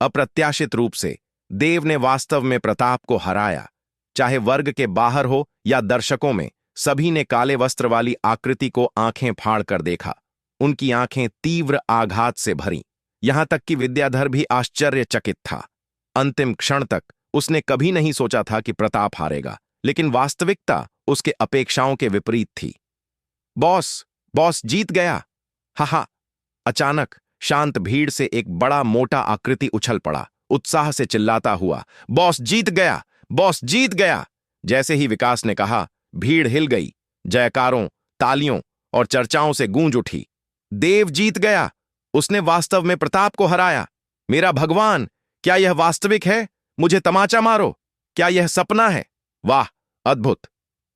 अप्रत्याशित रूप से देव ने वास्तव में प्रताप को हराया। चाहे वर्ग के बाहर हो या दर्शकों में, सभी ने काले वस्त्र वाली आकृति को आंखें फाड़ कर देखा। उनकी आंखें तीव्र आघात से भरीं, यहां तक कि विद्याधर भी आश्चर्यचकित था। अंतिम क्षण तक उसने कभी नहीं सोचा था कि प्रताप हारेगा, लेकिन वास्तविकता उसके अपेक्षाओं के विपरीत थी। बॉस, बॉस जीत गया! हा! अचानक शांत भीड़ से एक बड़ा मोटा आकृति उछल पड़ा, उत्साह से चिल्लाता हुआ, बॉस जीत गया! बॉस जीत गया! जैसे ही विकास ने कहा, भीड़ हिल गई। जयकारों, तालियों और चर्चाओं से गूंज उठी। देव जीत गया! उसने वास्तव में प्रताप को हराया! मेरा भगवान, क्या यह वास्तविक है? मुझे तमाचा मारो! क्या यह सपना है? वाह, अद्भुत!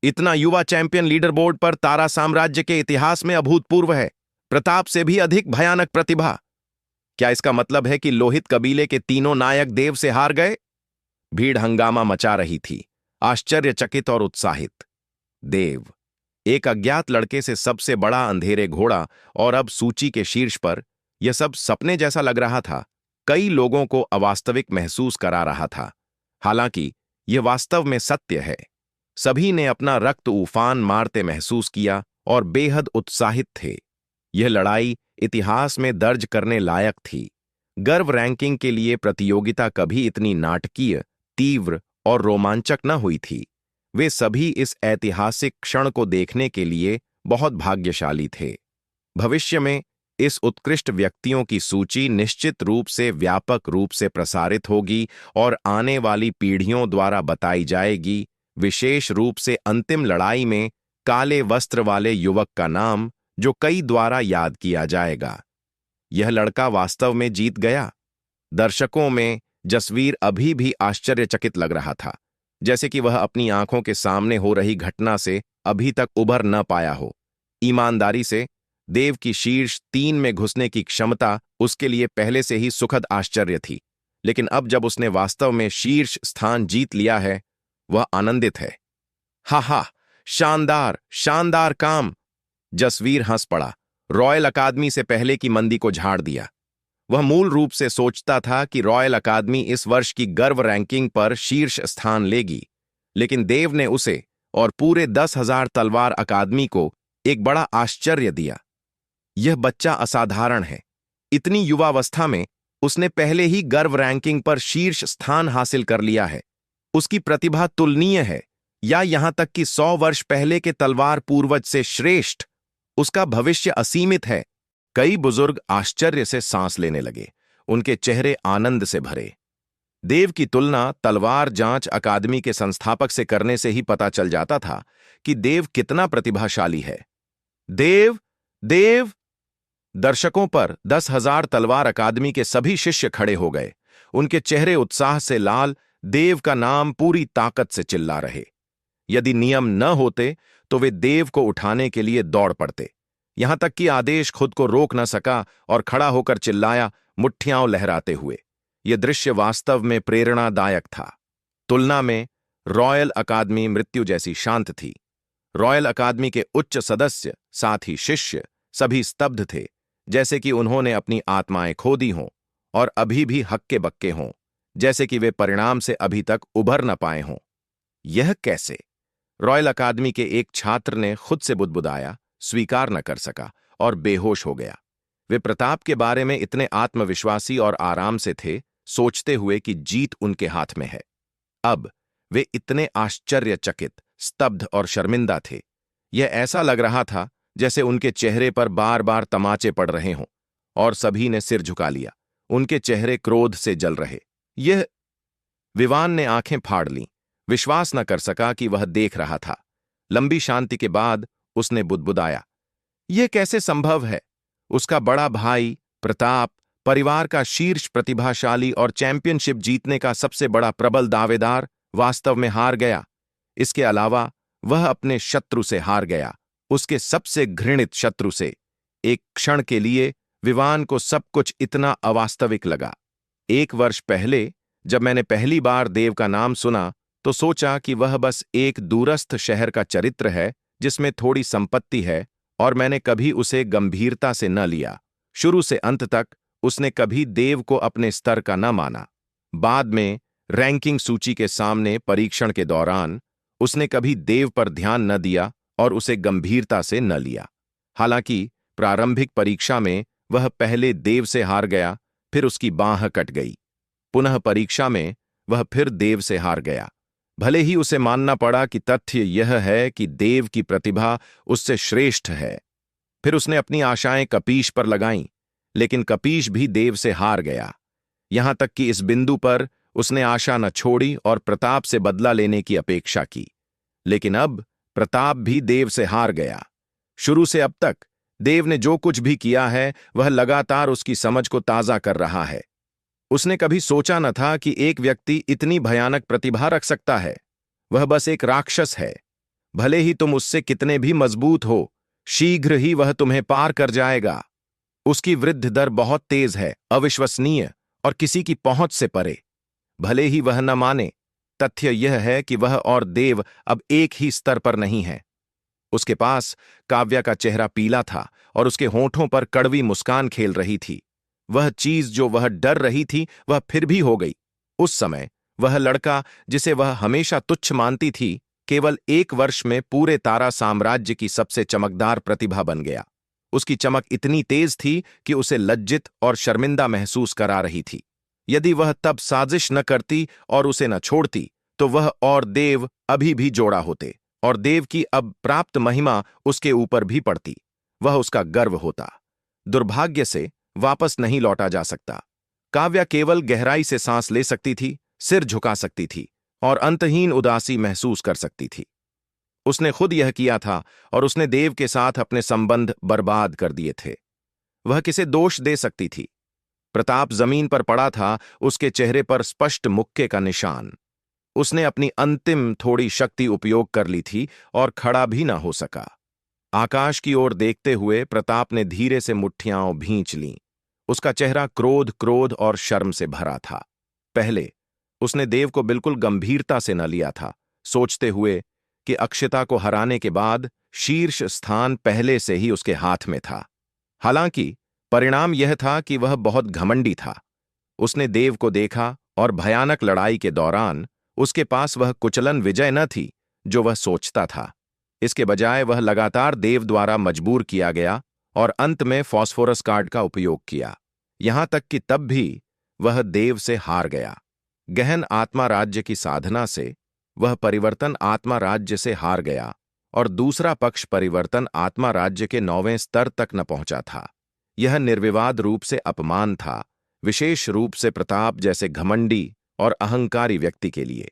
इतना युवा चैंपियन लीडर बोर्ड पर तारा साम्राज्य के इतिहास में अभूतपूर्व है। प्रताप से भी अधिक भयानक प्रतिभा। क्या इसका मतलब है कि लोहित कबीले के तीनों नायक देव से हार गए? भीड़ हंगामा मचा रही थी, आश्चर्यचकित और उत्साहित। देव, एक अज्ञात लड़के से सबसे बड़ा अंधेरे घोड़ा और अब सूची के शीर्ष पर, यह सब सपने जैसा लग रहा था। कई लोगों को अवास्तविक महसूस करा रहा था, हालांकि यह वास्तव में सत्य है। सभी ने अपना रक्त उफान मारते महसूस किया और बेहद उत्साहित थे। यह लड़ाई इतिहास में दर्ज करने लायक थी। गर्व रैंकिंग के लिए प्रतियोगिता कभी इतनी नाटकीय, तीव्र और रोमांचक न हुई थी। वे सभी इस ऐतिहासिक क्षण को देखने के लिए बहुत भाग्यशाली थे। भविष्य में इस उत्कृष्ट व्यक्तियों की सूची निश्चित रूप से व्यापक रूप से प्रसारित होगी और आने वाली पीढ़ियों द्वारा बताई जाएगी, विशेष रूप से अंतिम लड़ाई में काले वस्त्र वाले युवक का नाम, जो कई द्वारा याद किया जाएगा। यह लड़का वास्तव में जीत गया। दर्शकों में जसवीर अभी भी आश्चर्यचकित लग रहा था, जैसे कि वह अपनी आंखों के सामने हो रही घटना से अभी तक उभर न पाया हो। ईमानदारी से, देव की शीर्ष 3 में घुसने की क्षमता उसके लिए पहले से ही सुखद आश्चर्य थी, लेकिन अब जब उसने वास्तव में शीर्ष स्थान जीत लिया है, वह आनंदित है। हा! शानदार, शानदार काम! जसवीर हंस पड़ा, रॉयल अकादमी से पहले की मंदी को झाड़ दिया। वह मूल रूप से सोचता था कि रॉयल अकादमी इस वर्ष की गर्व रैंकिंग पर शीर्ष स्थान लेगी, लेकिन देव ने उसे और पूरे 10,000 तलवार अकादमी को एक बड़ा आश्चर्य दिया। यह बच्चा असाधारण है। इतनी युवावस्था में उसने पहले ही गर्व रैंकिंग पर शीर्ष स्थान हासिल कर लिया है। उसकी प्रतिभा तुलनीय है, या यहां तक कि 100 वर्ष पहले के तलवार पूर्वज से श्रेष्ठ। उसका भविष्य असीमित है। कई बुजुर्ग आश्चर्य से सांस लेने लगे, उनके चेहरे आनंद से भरे। देव की तुलना तलवार जांच अकादमी के संस्थापक से करने से ही पता चल जाता था कि देव कितना प्रतिभाशाली है। देव, देव! दर्शकों पर 10,000 तलवार अकादमी के सभी शिष्य खड़े हो गए। उनके चेहरे उत्साह से लाल, देव का नाम पूरी ताकत से चिल्ला रहे। यदि नियम न होते तो वे देव को उठाने के लिए दौड़ पड़ते। यहां तक कि आदेश खुद को रोक न सका और खड़ा होकर चिल्लाया, मुट्ठियां लहराते हुए। यह दृश्य वास्तव में प्रेरणादायक था। तुलना में रॉयल अकादमी मृत्यु जैसी शांत थी। रॉयल अकादमी के उच्च सदस्य, साथ ही शिष्य, सभी स्तब्ध थे, जैसे कि उन्होंने अपनी आत्माएं खो दी हों और अभी भी हक्के बक्के हों, जैसे कि वे परिणाम से अभी तक उभर न पाए हों। यह कैसे? रॉयल अकादमी के एक छात्र ने खुद से बुदबुदाया, स्वीकार न कर सका और बेहोश हो गया। वे प्रताप के बारे में इतने आत्मविश्वासी और आराम से थे, सोचते हुए कि जीत उनके हाथ में है। अब वे इतने आश्चर्यचकित, स्तब्ध और शर्मिंदा थे। यह ऐसा लग रहा था जैसे उनके चेहरे पर बार बार तमाचे पड़ रहे हों, और सभी ने सिर झुका लिया। उनके चेहरे क्रोध से जल रहे। यह... विवान ने आंखें फाड़ लीं, विश्वास न कर सका कि वह देख रहा था। लंबी शांति के बाद उसने बुदबुदाया, यह कैसे संभव है? उसका बड़ा भाई प्रताप परिवार का शीर्ष प्रतिभाशाली और चैंपियनशिप जीतने का सबसे बड़ा प्रबल दावेदार वास्तव में हार गया। इसके अलावा वह अपने शत्रु से हार गया, उसके सबसे घृणित शत्रु से। एक क्षण के लिए विवान को सब कुछ इतना अवास्तविक लगा। 1 वर्ष पहले जब मैंने पहली बार देव का नाम सुना तो सोचा कि वह बस एक दूरस्थ शहर का चरित्र है जिसमें थोड़ी संपत्ति है, और मैंने कभी उसे गंभीरता से न लिया। शुरू से अंत तक उसने कभी देव को अपने स्तर का न माना। बाद में रैंकिंग सूची के सामने परीक्षण के दौरान उसने कभी देव पर ध्यान न दिया और उसे गंभीरता से न लिया। हालांकि प्रारंभिक परीक्षा में वह पहले देव से हार गया, फिर उसकी बांह कट गई। पुनः परीक्षा में वह फिर देव से हार गया। भले ही उसे मानना पड़ा कि तथ्य यह है कि देव की प्रतिभा उससे श्रेष्ठ है। फिर उसने अपनी आशाएं कपीश पर लगाईं, लेकिन कपीश भी देव से हार गया। यहां तक कि इस बिंदु पर उसने आशा न छोड़ी और प्रताप से बदला लेने की अपेक्षा की। लेकिन अब प्रताप भी देव से हार गया। शुरू से अब तक देव ने जो कुछ भी किया है वह लगातार उसकी समझ को ताजा कर रहा है। उसने कभी सोचा न था कि एक व्यक्ति इतनी भयानक प्रतिभा रख सकता है। वह बस एक राक्षस है। भले ही तुम उससे कितने भी मजबूत हो, शीघ्र ही वह तुम्हें पार कर जाएगा। उसकी वृद्धि दर बहुत तेज है, अविश्वसनीय और किसी की पहुंच से परे। भले ही वह न माने, तथ्य यह है कि वह और देव अब एक ही स्तर पर नहीं है। उसके पास काव्या का चेहरा पीला था और उसके होंठों पर कड़वी मुस्कान खेल रही थी। वह चीज जो वह डर रही थी वह फिर भी हो गई। उस समय वह लड़का जिसे वह हमेशा तुच्छ मानती थी, केवल 1 वर्ष में पूरे तारा साम्राज्य की सबसे चमकदार प्रतिभा बन गया। उसकी चमक इतनी तेज थी कि उसे लज्जित और शर्मिंदा महसूस करा रही थी। यदि वह तब साजिश न करती और उसे न छोड़ती तो वह और देव अभी भी जोड़ा होते, और देव की अब प्राप्त महिमा उसके ऊपर भी पड़ती। वह उसका गर्व होता। दुर्भाग्य से वापस नहीं लौटा जा सकता। काव्या केवल गहराई से सांस ले सकती थी, सिर झुका सकती थी और अंतहीन उदासी महसूस कर सकती थी। उसने खुद यह किया था और उसने देव के साथ अपने संबंध बर्बाद कर दिए थे। वह किसे दोष दे सकती थी? प्रताप जमीन पर पड़ा था, उसके चेहरे पर स्पष्ट मुक्के का निशान। उसने अपनी अंतिम थोड़ी शक्ति उपयोग कर ली थी और खड़ा भी ना हो सका। आकाश की ओर देखते हुए प्रताप ने धीरे से मुट्ठियां भींच लीं। उसका चेहरा क्रोध, क्रोध और शर्म से भरा था। पहले उसने देव को बिल्कुल गंभीरता से न लिया था, सोचते हुए कि अक्षता को हराने के बाद शीर्ष स्थान पहले से ही उसके हाथ में था। हालांकि परिणाम यह था कि वह बहुत घमंडी था। उसने देव को देखा और भयानक लड़ाई के दौरान उसके पास वह कुचलन विजय न थी जो वह सोचता था। इसके बजाय वह लगातार देव द्वारा मजबूर किया गया और अंत में फॉस्फोरस कार्ड का उपयोग किया। यहां तक कि तब भी वह देव से हार गया। गहन आत्मा राज्य की साधना से वह परिवर्तन आत्मा राज्य से हार गया और दूसरा पक्ष परिवर्तन आत्मा राज्य के 9वें स्तर तक न पहुंचा था। यह निर्विवाद रूप से अपमान था, विशेष रूप से प्रताप जैसे घमंडी और अहंकारी व्यक्ति के लिए।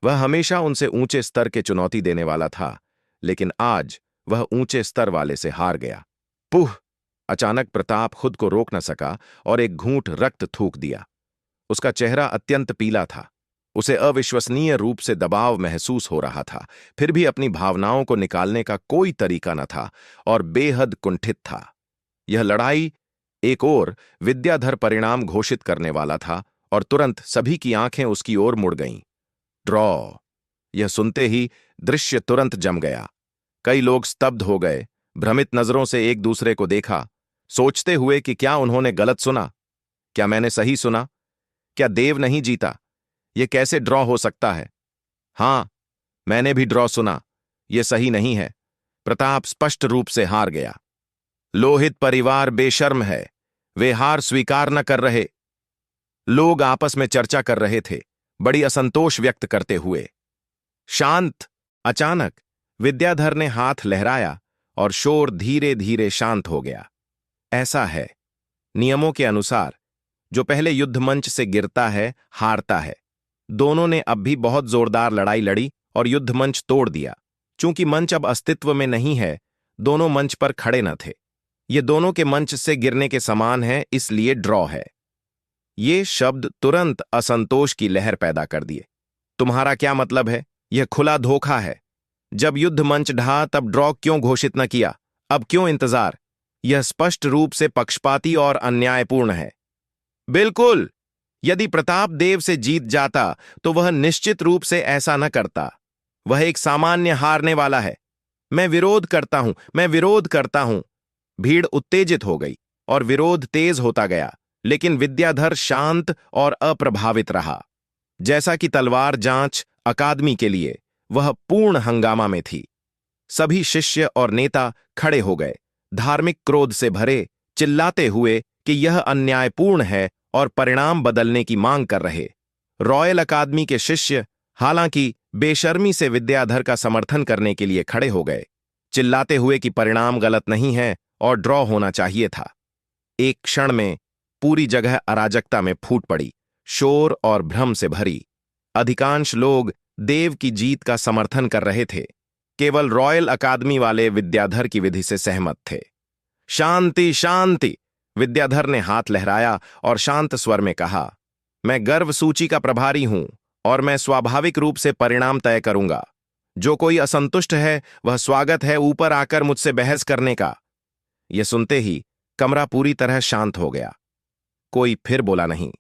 वह हमेशा उनसे ऊंचे स्तर के चुनौती देने वाला था, लेकिन आज वह ऊंचे स्तर वाले से हार गया। पुह! अचानक प्रताप खुद को रोक न सका और एक घूंट रक्त थूक दिया। उसका चेहरा अत्यंत पीला था। उसे अविश्वसनीय रूप से दबाव महसूस हो रहा था, फिर भी अपनी भावनाओं को निकालने का कोई तरीका न था और बेहद कुंठित था। यह लड़ाई एक ओर विद्याधर परिणाम घोषित करने वाला था और तुरंत सभी की आंखें उसकी ओर मुड़ गईं। ड्रॉ! यह सुनते ही दृश्य तुरंत जम गया। कई लोग स्तब्ध हो गए, भ्रमित नजरों से एक दूसरे को देखा, सोचते हुए कि क्या उन्होंने गलत सुना? क्या मैंने सही सुना? क्या देव नहीं जीता? यह कैसे ड्रॉ हो सकता है? हां, मैंने भी ड्रॉ सुना। यह सही नहीं है। प्रताप स्पष्ट रूप से हार गया। लोहित परिवार बेशर्म है, वे हार स्वीकार न कर रहे। लोग आपस में चर्चा कर रहे थे, बड़ी असंतोष व्यक्त करते हुए। शांत! अचानक विद्याधर ने हाथ लहराया और शोर धीरे धीरे शांत हो गया। ऐसा है, नियमों के अनुसार जो पहले युद्ध मंच से गिरता है हारता है। दोनों ने अब भी बहुत जोरदार लड़ाई लड़ी और युद्ध मंच तोड़ दिया। चूंकि मंच अब अस्तित्व में नहीं है, दोनों मंच पर खड़े न थे। ये दोनों के मंच से गिरने के समान है, इसलिए ड्रॉ है। ये शब्द तुरंत असंतोष की लहर पैदा कर दिए। तुम्हारा क्या मतलब है? यह खुला धोखा है। जब युद्ध मंच ढहा तब ड्रॉ क्यों घोषित न किया? अब क्यों इंतजार? यह स्पष्ट रूप से पक्षपाती और अन्यायपूर्ण है। बिल्कुल। यदि प्रताप देव से जीत जाता तो वह निश्चित रूप से ऐसा न करता। वह एक सामान्य हारने वाला है। मैं विरोध करता हूं, मैं विरोध करता हूं। भीड़ उत्तेजित हो गई और विरोध तेज होता गया, लेकिन विद्याधर शांत और अप्रभावित रहा। जैसा कि तलवार जांच अकादमी के लिए वह पूर्ण हंगामा में थी। सभी शिष्य और नेता खड़े हो गए, धार्मिक क्रोध से भरे, चिल्लाते हुए कि यह अन्यायपूर्ण है और परिणाम बदलने की मांग कर रहे। रॉयल अकादमी के शिष्य हालांकि बेशर्मी से विद्याधर का समर्थन करने के लिए खड़े हो गए, चिल्लाते हुए कि परिणाम गलत नहीं है और ड्रॉ होना चाहिए था। एक क्षण में पूरी जगह अराजकता में फूट पड़ी, शोर और भ्रम से भरी। अधिकांश लोग देव की जीत का समर्थन कर रहे थे। केवल रॉयल अकादमी वाले विद्याधर की विधि से सहमत थे। शांति, शांति! विद्याधर ने हाथ लहराया और शांत स्वर में कहा, मैं गर्व सूची का प्रभारी हूं और मैं स्वाभाविक रूप से परिणाम तय करूंगा। जो कोई असंतुष्ट है वह स्वागत है ऊपर आकर मुझसे बहस करने का। यह सुनते ही कमरा पूरी तरह शांत हो गया। कोई फिर बोला नहीं।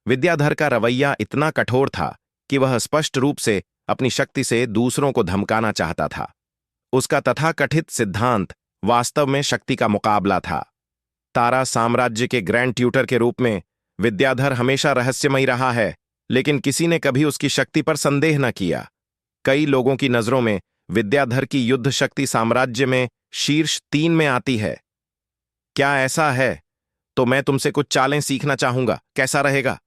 विद्याधर का रवैया इतना कठोर था कि वह स्पष्ट रूप से अपनी शक्ति से दूसरों को धमकाना चाहता था। उसका तथाकथित सिद्धांत वास्तव में शक्ति का मुकाबला था। तारा साम्राज्य के ग्रैंड ट्यूटर के रूप में विद्याधर हमेशा रहस्यमयी रहा है, लेकिन किसी ने कभी उसकी शक्ति पर संदेह न किया। कई लोगों की नजरों में विद्याधर की युद्ध शक्ति साम्राज्य में शीर्ष 3 में आती है। क्या ऐसा है? तो मैं तुमसे कुछ चालें सीखना चाहूंगा, कैसा रहेगा?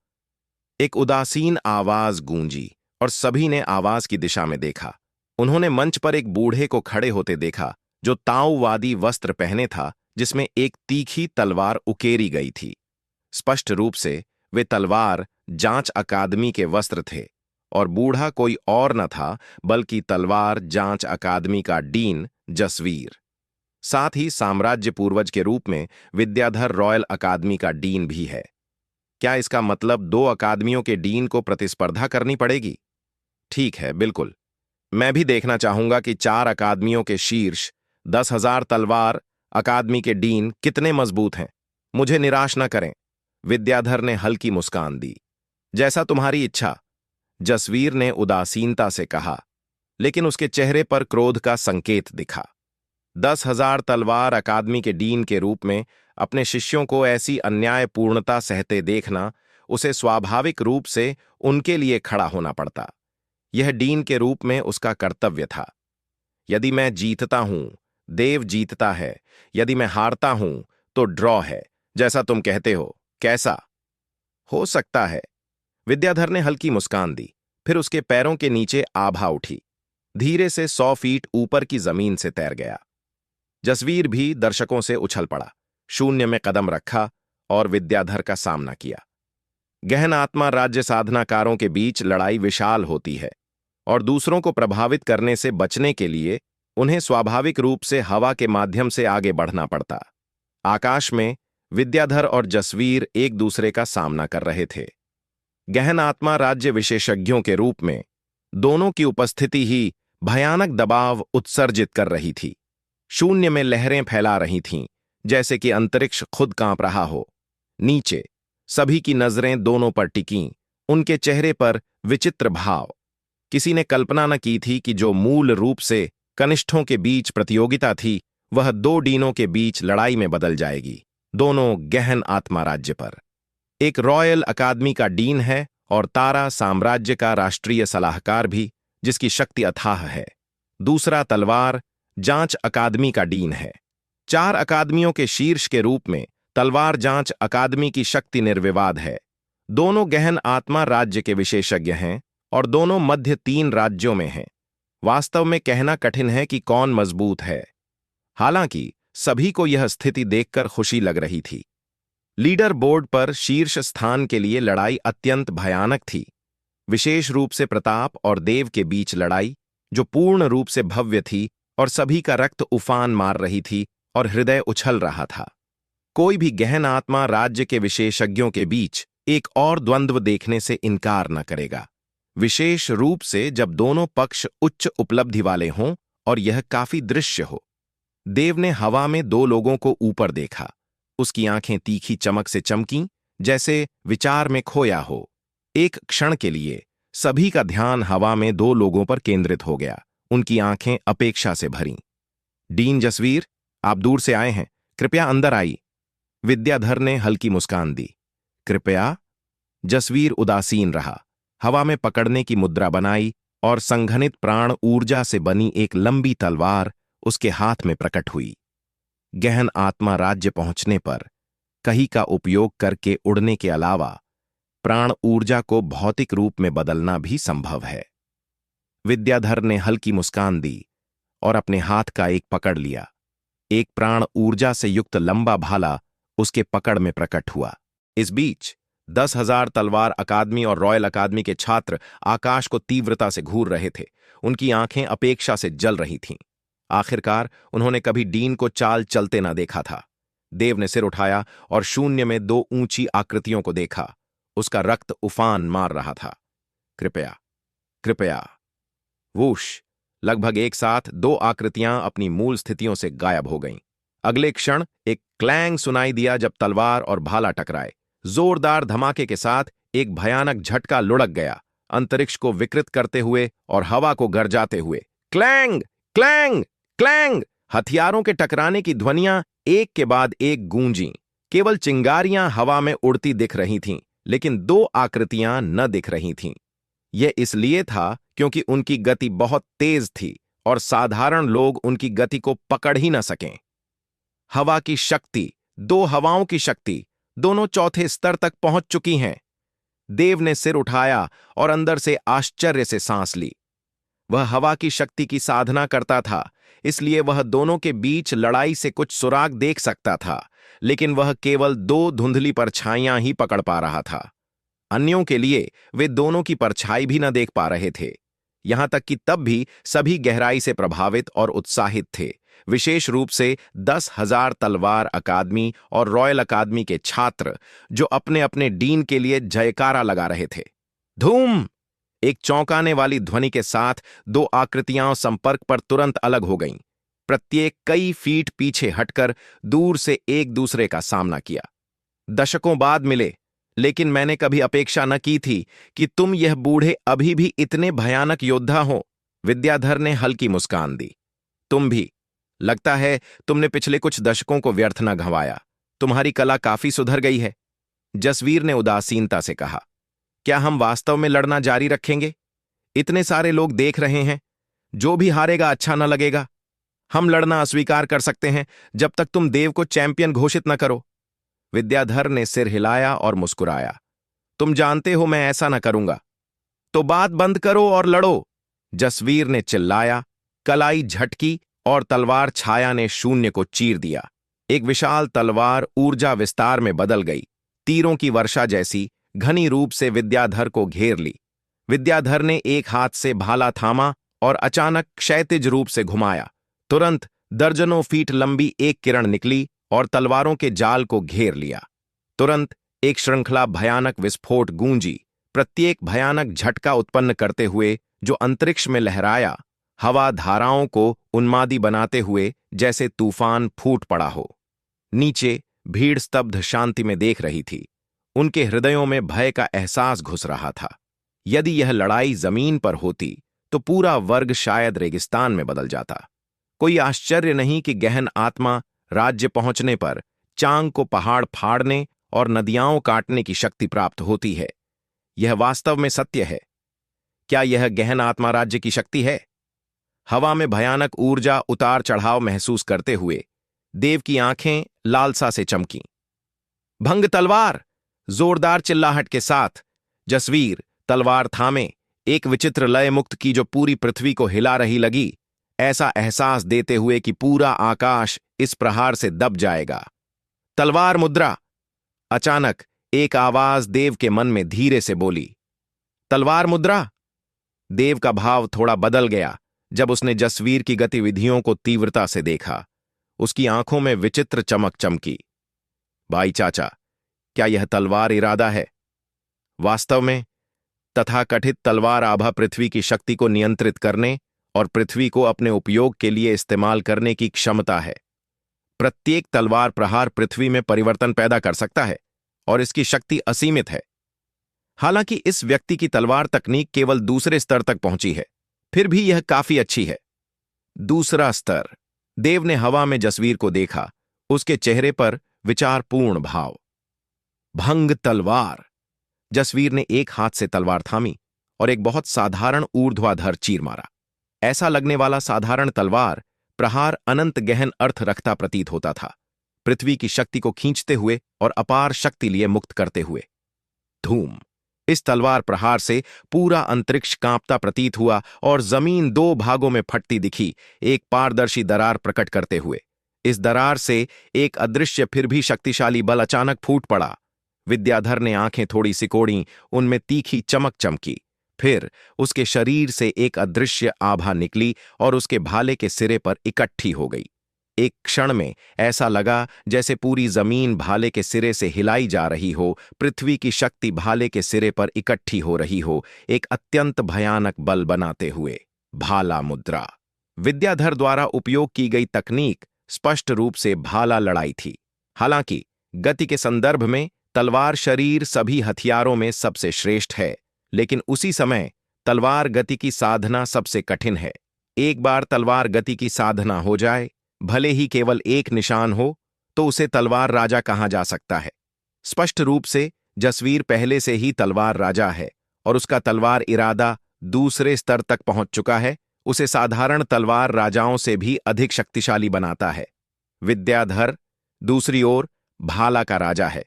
एक उदासीन आवाज गूंजी और सभी ने आवाज की दिशा में देखा। उन्होंने मंच पर एक बूढ़े को खड़े होते देखा जो ताओवादी वस्त्र पहने था, जिसमें एक तीखी तलवार उकेरी गई थी। स्पष्ट रूप से वे तलवार जांच अकादमी के वस्त्र थे और बूढ़ा कोई और न था बल्कि तलवार जांच अकादमी का डीन जसवीर। साथ ही साम्राज्य पूर्वज के रूप में विद्याधर रॉयल अकादमी का डीन भी है। क्या इसका मतलब 2 अकादमियों के डीन को प्रतिस्पर्धा करनी पड़ेगी? ठीक है, बिल्कुल। मैं भी देखना चाहूंगा कि 4 अकादमियों के शीर्ष 10,000 तलवार अकादमी के डीन कितने मजबूत हैं। मुझे निराश न करें। विद्याधर ने हल्की मुस्कान दी। जैसा तुम्हारी इच्छा, जसवीर ने उदासीनता से कहा, लेकिन उसके चेहरे पर क्रोध का संकेत दिखा। 10,000 तलवार अकादमी के डीन के रूप में अपने शिष्यों को ऐसी अन्यायपूर्णता सहते देखना, उसे स्वाभाविक रूप से उनके लिए खड़ा होना पड़ता। यह डीन के रूप में उसका कर्तव्य था। यदि मैं जीतता हूं, देव जीतता है। यदि मैं हारता हूं, तो ड्रॉ है, जैसा तुम कहते हो। कैसा हो सकता है? विद्याधर ने हल्की मुस्कान दी। फिर उसके पैरों के नीचे आभा उठी। धीरे से 100 फीट ऊपर की जमीन से तैर गया। जसवीर भी दर्शकों से उछल पड़ा, शून्य में कदम रखा और विद्याधर का सामना किया। गहन आत्मा राज्य साधनाकारों के बीच लड़ाई विशाल होती है और दूसरों को प्रभावित करने से बचने के लिए उन्हें स्वाभाविक रूप से हवा के माध्यम से आगे बढ़ना पड़ता। आकाश में विद्याधर और जसवीर एक दूसरे का सामना कर रहे थे। गहन आत्मा राज्य विशेषज्ञों के रूप में दोनों की उपस्थिति ही भयानक दबाव उत्सर्जित कर रही थी। शून्य में लहरें फैला रही थीं, जैसे कि अंतरिक्ष खुद कांप रहा हो। नीचे सभी की नजरें दोनों पर टिकीं, उनके चेहरे पर विचित्र भाव। किसी ने कल्पना न की थी कि जो मूल रूप से कनिष्ठों के बीच प्रतियोगिता थी, वह 2 डीनों के बीच लड़ाई में बदल जाएगी, दोनों गहन आत्मा राज्य पर। एक रॉयल अकादमी का डीन है और तारा साम्राज्य का राष्ट्रीय सलाहकार भी, जिसकी शक्ति अथाह है। दूसरा तलवार जांच अकादमी का डीन है। 4 अकादमियों के शीर्ष के रूप में तलवार जांच अकादमी की शक्ति निर्विवाद है। दोनों गहन आत्मा राज्य के विशेषज्ञ हैं और दोनों मध्य 3 राज्यों में हैं। वास्तव में कहना कठिन है कि कौन मजबूत है। हालांकि सभी को यह स्थिति देखकर खुशी लग रही थी। लीडर बोर्ड पर शीर्ष स्थान के लिए लड़ाई अत्यंत भयानक थी। विशेष रूप से प्रताप और देव के बीच लड़ाई, जो पूर्ण रूप से भव्य थी और सभी का रक्त उफान मार रही थी और हृदय उछल रहा था। कोई भी गहन आत्मा राज्य के विशेषज्ञों के बीच एक और द्वंद्व देखने से इनकार न करेगा, विशेष रूप से जब दोनों पक्ष उच्च उपलब्धि वाले हों और यह काफी दृश्य हो। देव ने हवा में दो लोगों को ऊपर देखा। उसकी आंखें तीखी चमक से चमकीं, जैसे विचार में खोया हो। एक क्षण के लिए सभी का ध्यान हवा में दो लोगों पर केंद्रित हो गया। उनकी आंखें अपेक्षा से भरीं। डीन जसवीर, आप दूर से आए हैं, कृपया अंदर आइए। विद्याधर ने हल्की मुस्कान दी। कृपया? जसवीर उदासीन रहा, हवा में पकड़ने की मुद्रा बनाई और संघनित प्राण ऊर्जा से बनी एक लंबी तलवार उसके हाथ में प्रकट हुई। गहन आत्मा राज्य पहुंचने पर कही का उपयोग करके उड़ने के अलावा प्राण ऊर्जा को भौतिक रूप में बदलना भी संभव है। विद्याधर ने हल्की मुस्कान दी और अपने हाथ का एक पकड़ लिया। एक प्राण ऊर्जा से युक्त लंबा भाला उसके पकड़ में प्रकट हुआ। इस बीच 10,000 तलवार अकादमी और रॉयल अकादमी के छात्र आकाश को तीव्रता से घूर रहे थे। उनकी आंखें अपेक्षा से जल रही थीं। आखिरकार उन्होंने कभी डीन को चाल चलते ना देखा था। देव ने सिर उठाया और शून्य में दो ऊंची आकृतियों को देखा। उसका रक्त उफान मार रहा था। कृपया, कृपया। वूश! लगभग एक साथ दो आकृतियां अपनी मूल स्थितियों से गायब हो गईं। अगले क्षण एक क्लैंग सुनाई दिया जब तलवार और भाला टकराए। जोरदार धमाके के साथ एक भयानक झटका लुढ़क गया, अंतरिक्ष को विकृत करते हुए और हवा को गरजाते हुए। Clang, clang, clang! हथियारों के टकराने की ध्वनियां एक के बाद एक गूंजीं। केवल चिंगारियां हवा में उड़ती दिख रही थीं, लेकिन दो आकृतियां न दिख रही थीं। यह इसलिए था क्योंकि उनकी गति बहुत तेज थी और साधारण लोग उनकी गति को पकड़ ही न सकें। हवा की शक्ति, दो हवाओं की शक्ति, दोनों चौथे स्तर तक पहुंच चुकी हैं। देव ने सिर उठाया और अंदर से आश्चर्य से सांस ली। वह हवा की शक्ति की साधना करता था, इसलिए वह दोनों के बीच लड़ाई से कुछ सुराग देख सकता था, लेकिन वह केवल दो धुंधली परछाइयां ही पकड़ पा रहा था। अन्यों के लिए वे दोनों की परछाई भी न देख पा रहे थे। यहां तक कि तब भी सभी गहराई से प्रभावित और उत्साहित थे, विशेष रूप से 10,000 तलवार अकादमी और रॉयल अकादमी के छात्र जो अपने अपने डीन के लिए जयकारा लगा रहे थे। धूम! एक चौंकाने वाली ध्वनि के साथ दो आकृतियां संपर्क पर तुरंत अलग हो गईं। प्रत्येक कई फीट पीछे हटकर दूर से एक दूसरे का सामना किया। दशकों बाद मिले, लेकिन मैंने कभी अपेक्षा न की थी कि तुम यह बूढ़े अभी भी इतने भयानक योद्धा हो। विद्याधर ने हल्की मुस्कान दी। तुम भी। लगता है तुमने पिछले कुछ दशकों को व्यर्थ न गंवाया। तुम्हारी कला काफी सुधर गई है। जसवीर ने उदासीनता से कहा। क्या हम वास्तव में लड़ना जारी रखेंगे? इतने सारे लोग देख रहे हैं। जो भी हारेगा अच्छा न लगेगा। हम लड़ना अस्वीकार कर सकते हैं जब तक तुम देव को चैंपियन घोषित न करो। विद्याधर ने सिर हिलाया और मुस्कुराया। तुम जानते हो मैं ऐसा न करूंगा। तो बात बंद करो और लड़ो, जसवीर ने चिल्लाया। कलाई झटकी और तलवार छाया ने शून्य को चीर दिया। एक विशाल तलवार ऊर्जा विस्तार में बदल गई, तीरों की वर्षा जैसी घनी रूप से विद्याधर को घेर ली। विद्याधर ने एक हाथ से भाला थामा और अचानक क्षैतिज रूप से घुमाया। तुरंत दर्जनों फीट लंबी एक किरण निकली और तलवारों के जाल को घेर लिया। तुरंत एक श्रृंखला भयानक विस्फोट गूंजी, प्रत्येक भयानक झटका उत्पन्न करते हुए जो अंतरिक्ष में लहराया, हवा धाराओं को उन्मादी बनाते हुए जैसे तूफान फूट पड़ा हो। नीचे भीड़ स्तब्ध शांति में देख रही थी। उनके हृदयों में भय का एहसास घुस रहा था। यदि यह लड़ाई जमीन पर होती तो पूरा वर्ग शायद रेगिस्तान में बदल जाता। कोई आश्चर्य नहीं कि गहन आत्मा राज्य पहुंचने पर चांग को पहाड़ फाड़ने और नदियां काटने की शक्ति प्राप्त होती है। यह वास्तव में सत्य है। क्या यह गहन आत्मा राज्य की शक्ति है? हवा में भयानक ऊर्जा उतार चढ़ाव महसूस करते हुए देव की आंखें लालसा से चमकीं। भंग तलवार! जोरदार चिल्लाहट के साथ जसवीर तलवार थामे, एक विचित्र लय मुक्त की जो पूरी पृथ्वी को हिला रही लगी, ऐसा एहसास देते हुए कि पूरा आकाश इस प्रहार से दब जाएगा। तलवार मुद्रा! अचानक एक आवाज देव के मन में धीरे से बोली। तलवार मुद्रा! देव का भाव थोड़ा बदल गया जब उसने जसवीर की गतिविधियों को तीव्रता से देखा। उसकी आंखों में विचित्र चमक चमकी। भाई चाचा, क्या यह तलवार इरादा है? वास्तव में तथाकथित तलवार आभा पृथ्वी की शक्ति को नियंत्रित करने और पृथ्वी को अपने उपयोग के लिए इस्तेमाल करने की क्षमता है। प्रत्येक तलवार प्रहार पृथ्वी में परिवर्तन पैदा कर सकता है और इसकी शक्ति असीमित है। हालांकि इस व्यक्ति की तलवार तकनीक केवल दूसरे स्तर तक पहुंची है, फिर भी यह काफी अच्छी है। दूसरा स्तर। देव ने हवा में जसवीर को देखा, उसके चेहरे पर विचारपूर्ण भाव। भंग तलवार। जसवीर ने एक हाथ से तलवार थामी और एक बहुत साधारण ऊर्ध्वाधर चीर मारा। ऐसा लगने वाला साधारण तलवार प्रहार अनंत गहन अर्थ रखता प्रतीत होता था, पृथ्वी की शक्ति को खींचते हुए और अपार शक्ति लिए मुक्त करते हुए। धूम। इस तलवार प्रहार से पूरा अंतरिक्ष कांपता प्रतीत हुआ और जमीन दो भागों में फटती दिखी, एक पारदर्शी दरार प्रकट करते हुए। इस दरार से एक अदृश्य फिर भी शक्तिशाली बल अचानक फूट पड़ा। विद्याधर ने आंखें थोड़ी सिकोड़ी, उनमें तीखी चमक चमकी। फिर उसके शरीर से एक अदृश्य आभा निकली और उसके भाले के सिरे पर इकट्ठी हो गई। एक क्षण में ऐसा लगा जैसे पूरी जमीन भाले के सिरे से हिलाई जा रही हो, पृथ्वी की शक्ति भाले के सिरे पर इकट्ठी हो रही हो, एक अत्यंत भयानक बल बनाते हुए। भाला मुद्रा। विद्याधर द्वारा उपयोग की गई तकनीक स्पष्ट रूप से भाला लड़ाई थी। हालांकि गति के संदर्भ में तलवार शरीर सभी हथियारों में सबसे श्रेष्ठ है, लेकिन उसी समय तलवार गति की साधना सबसे कठिन है। एक बार तलवार गति की साधना हो जाए, भले ही केवल एक निशान हो, तो उसे तलवार राजा कहा जा सकता है। स्पष्ट रूप से जसवीर पहले से ही तलवार राजा है और उसका तलवार इरादा दूसरे स्तर तक पहुंच चुका है, उसे साधारण तलवार राजाओं से भी अधिक शक्तिशाली बनाता है। विद्याधर दूसरी ओर भाला का राजा है।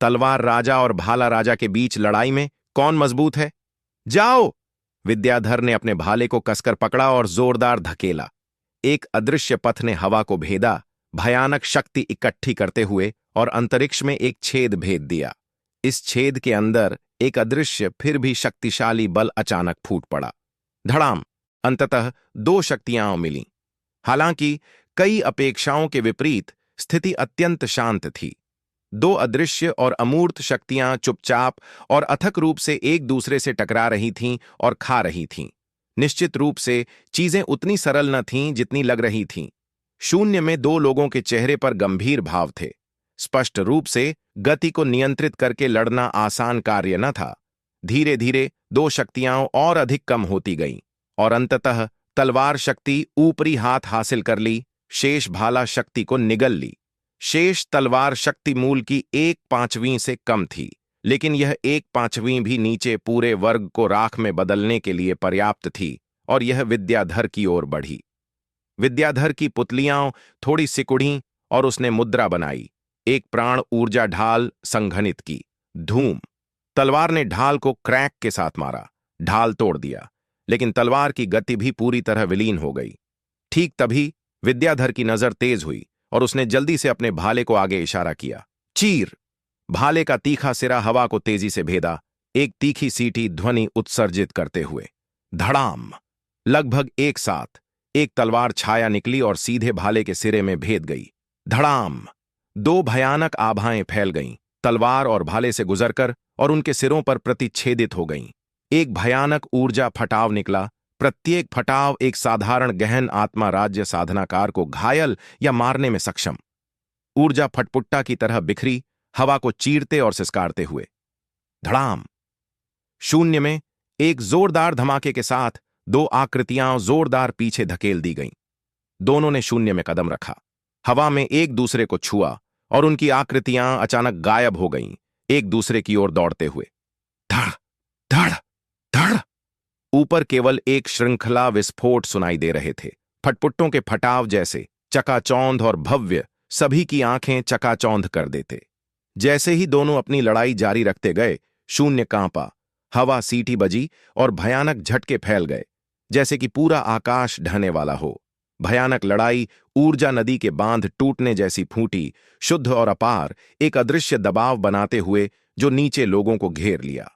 तलवार राजा और भाला राजा के बीच लड़ाई में कौन मजबूत है? जाओ! विद्याधर ने अपने भाले को कसकर पकड़ा और जोरदार धकेला। एक अदृश्य पथ ने हवा को भेदा, भयानक शक्ति इकट्ठी करते हुए और अंतरिक्ष में एक छेद भेद दिया। इस छेद के अंदर एक अदृश्य फिर भी शक्तिशाली बल अचानक फूट पड़ा। धड़ाम! अंततः दो शक्तियां मिलीं। हालांकि कई अपेक्षाओं के विपरीत स्थिति अत्यंत शांत थी। दो अदृश्य और अमूर्त शक्तियां चुपचाप और अथक रूप से एक दूसरे से टकरा रही थीं और खा रही थीं। निश्चित रूप से चीजें उतनी सरल न थीं जितनी लग रही थीं। शून्य में दो लोगों के चेहरे पर गंभीर भाव थे। स्पष्ट रूप से गति को नियंत्रित करके लड़ना आसान कार्य न था। धीरे धीरे दो शक्तियां और अधिक कम होती गईं और अंततः तलवार शक्ति ऊपरी हाथ हासिल कर ली, शेष भाला शक्ति को निगल ली। शेष तलवार शक्ति मूल की 1/5 से कम थी, लेकिन यह 1/5 भी नीचे पूरे वर्ग को राख में बदलने के लिए पर्याप्त थी और यह विद्याधर की ओर बढ़ी। विद्याधर की पुतलियां थोड़ी सिकुड़ीं और उसने मुद्रा बनाई, एक प्राण ऊर्जा ढाल संघनित की। धूम! तलवार ने ढाल को क्रैक के साथ मारा, ढाल तोड़ दिया, लेकिन तलवार की गति भी पूरी तरह विलीन हो गई। ठीक तभी विद्याधर की नजर तेज हुई और उसने जल्दी से अपने भाले को आगे इशारा किया। चीर! भाले का तीखा सिरा हवा को तेजी से भेदा, एक तीखी सीटी ध्वनि उत्सर्जित करते हुए। धड़ाम! लगभग एक साथ एक तलवार छाया निकली और सीधे भाले के सिरे में भेद गई। धड़ाम! दो भयानक आभाएं फैल गईं, तलवार और भाले से गुजरकर और उनके सिरों पर प्रतिच्छेदित हो गईं। एक भयानक ऊर्जा फटाव निकला। प्रत्येक फटाव एक साधारण गहन आत्मा राज्य साधनाकार को घायल या मारने में सक्षम। ऊर्जा फटपुट्टा की तरह बिखरी, हवा को चीरते और सिसकारते हुए। धड़ाम! शून्य में एक जोरदार धमाके के साथ दो आकृतियां जोरदार पीछे धकेल दी गईं। दोनों ने शून्य में कदम रखा, हवा में एक दूसरे को छुआ और उनकी आकृतियां अचानक गायब हो गईं, एक दूसरे की ओर दौड़ते हुए। धड़ धड़ धड़! ऊपर केवल एक श्रृंखला विस्फोट सुनाई दे रहे थे, फटपुट्टों के फटाव जैसे, चकाचौंध और भव्य, सभी की आंखें चकाचौंध कर देते। जैसे ही दोनों अपनी लड़ाई जारी रखते गए, शून्य कांपा, हवा सीटी बजी और भयानक झटके फैल गए, जैसे कि पूरा आकाश ढहने वाला हो। भयानक लड़ाई ऊर्जा नदी के बांध टूटने जैसी फूटी, शुद्ध और अपार, एक अदृश्य दबाव बनाते हुए जो नीचे लोगों को घेर लिया।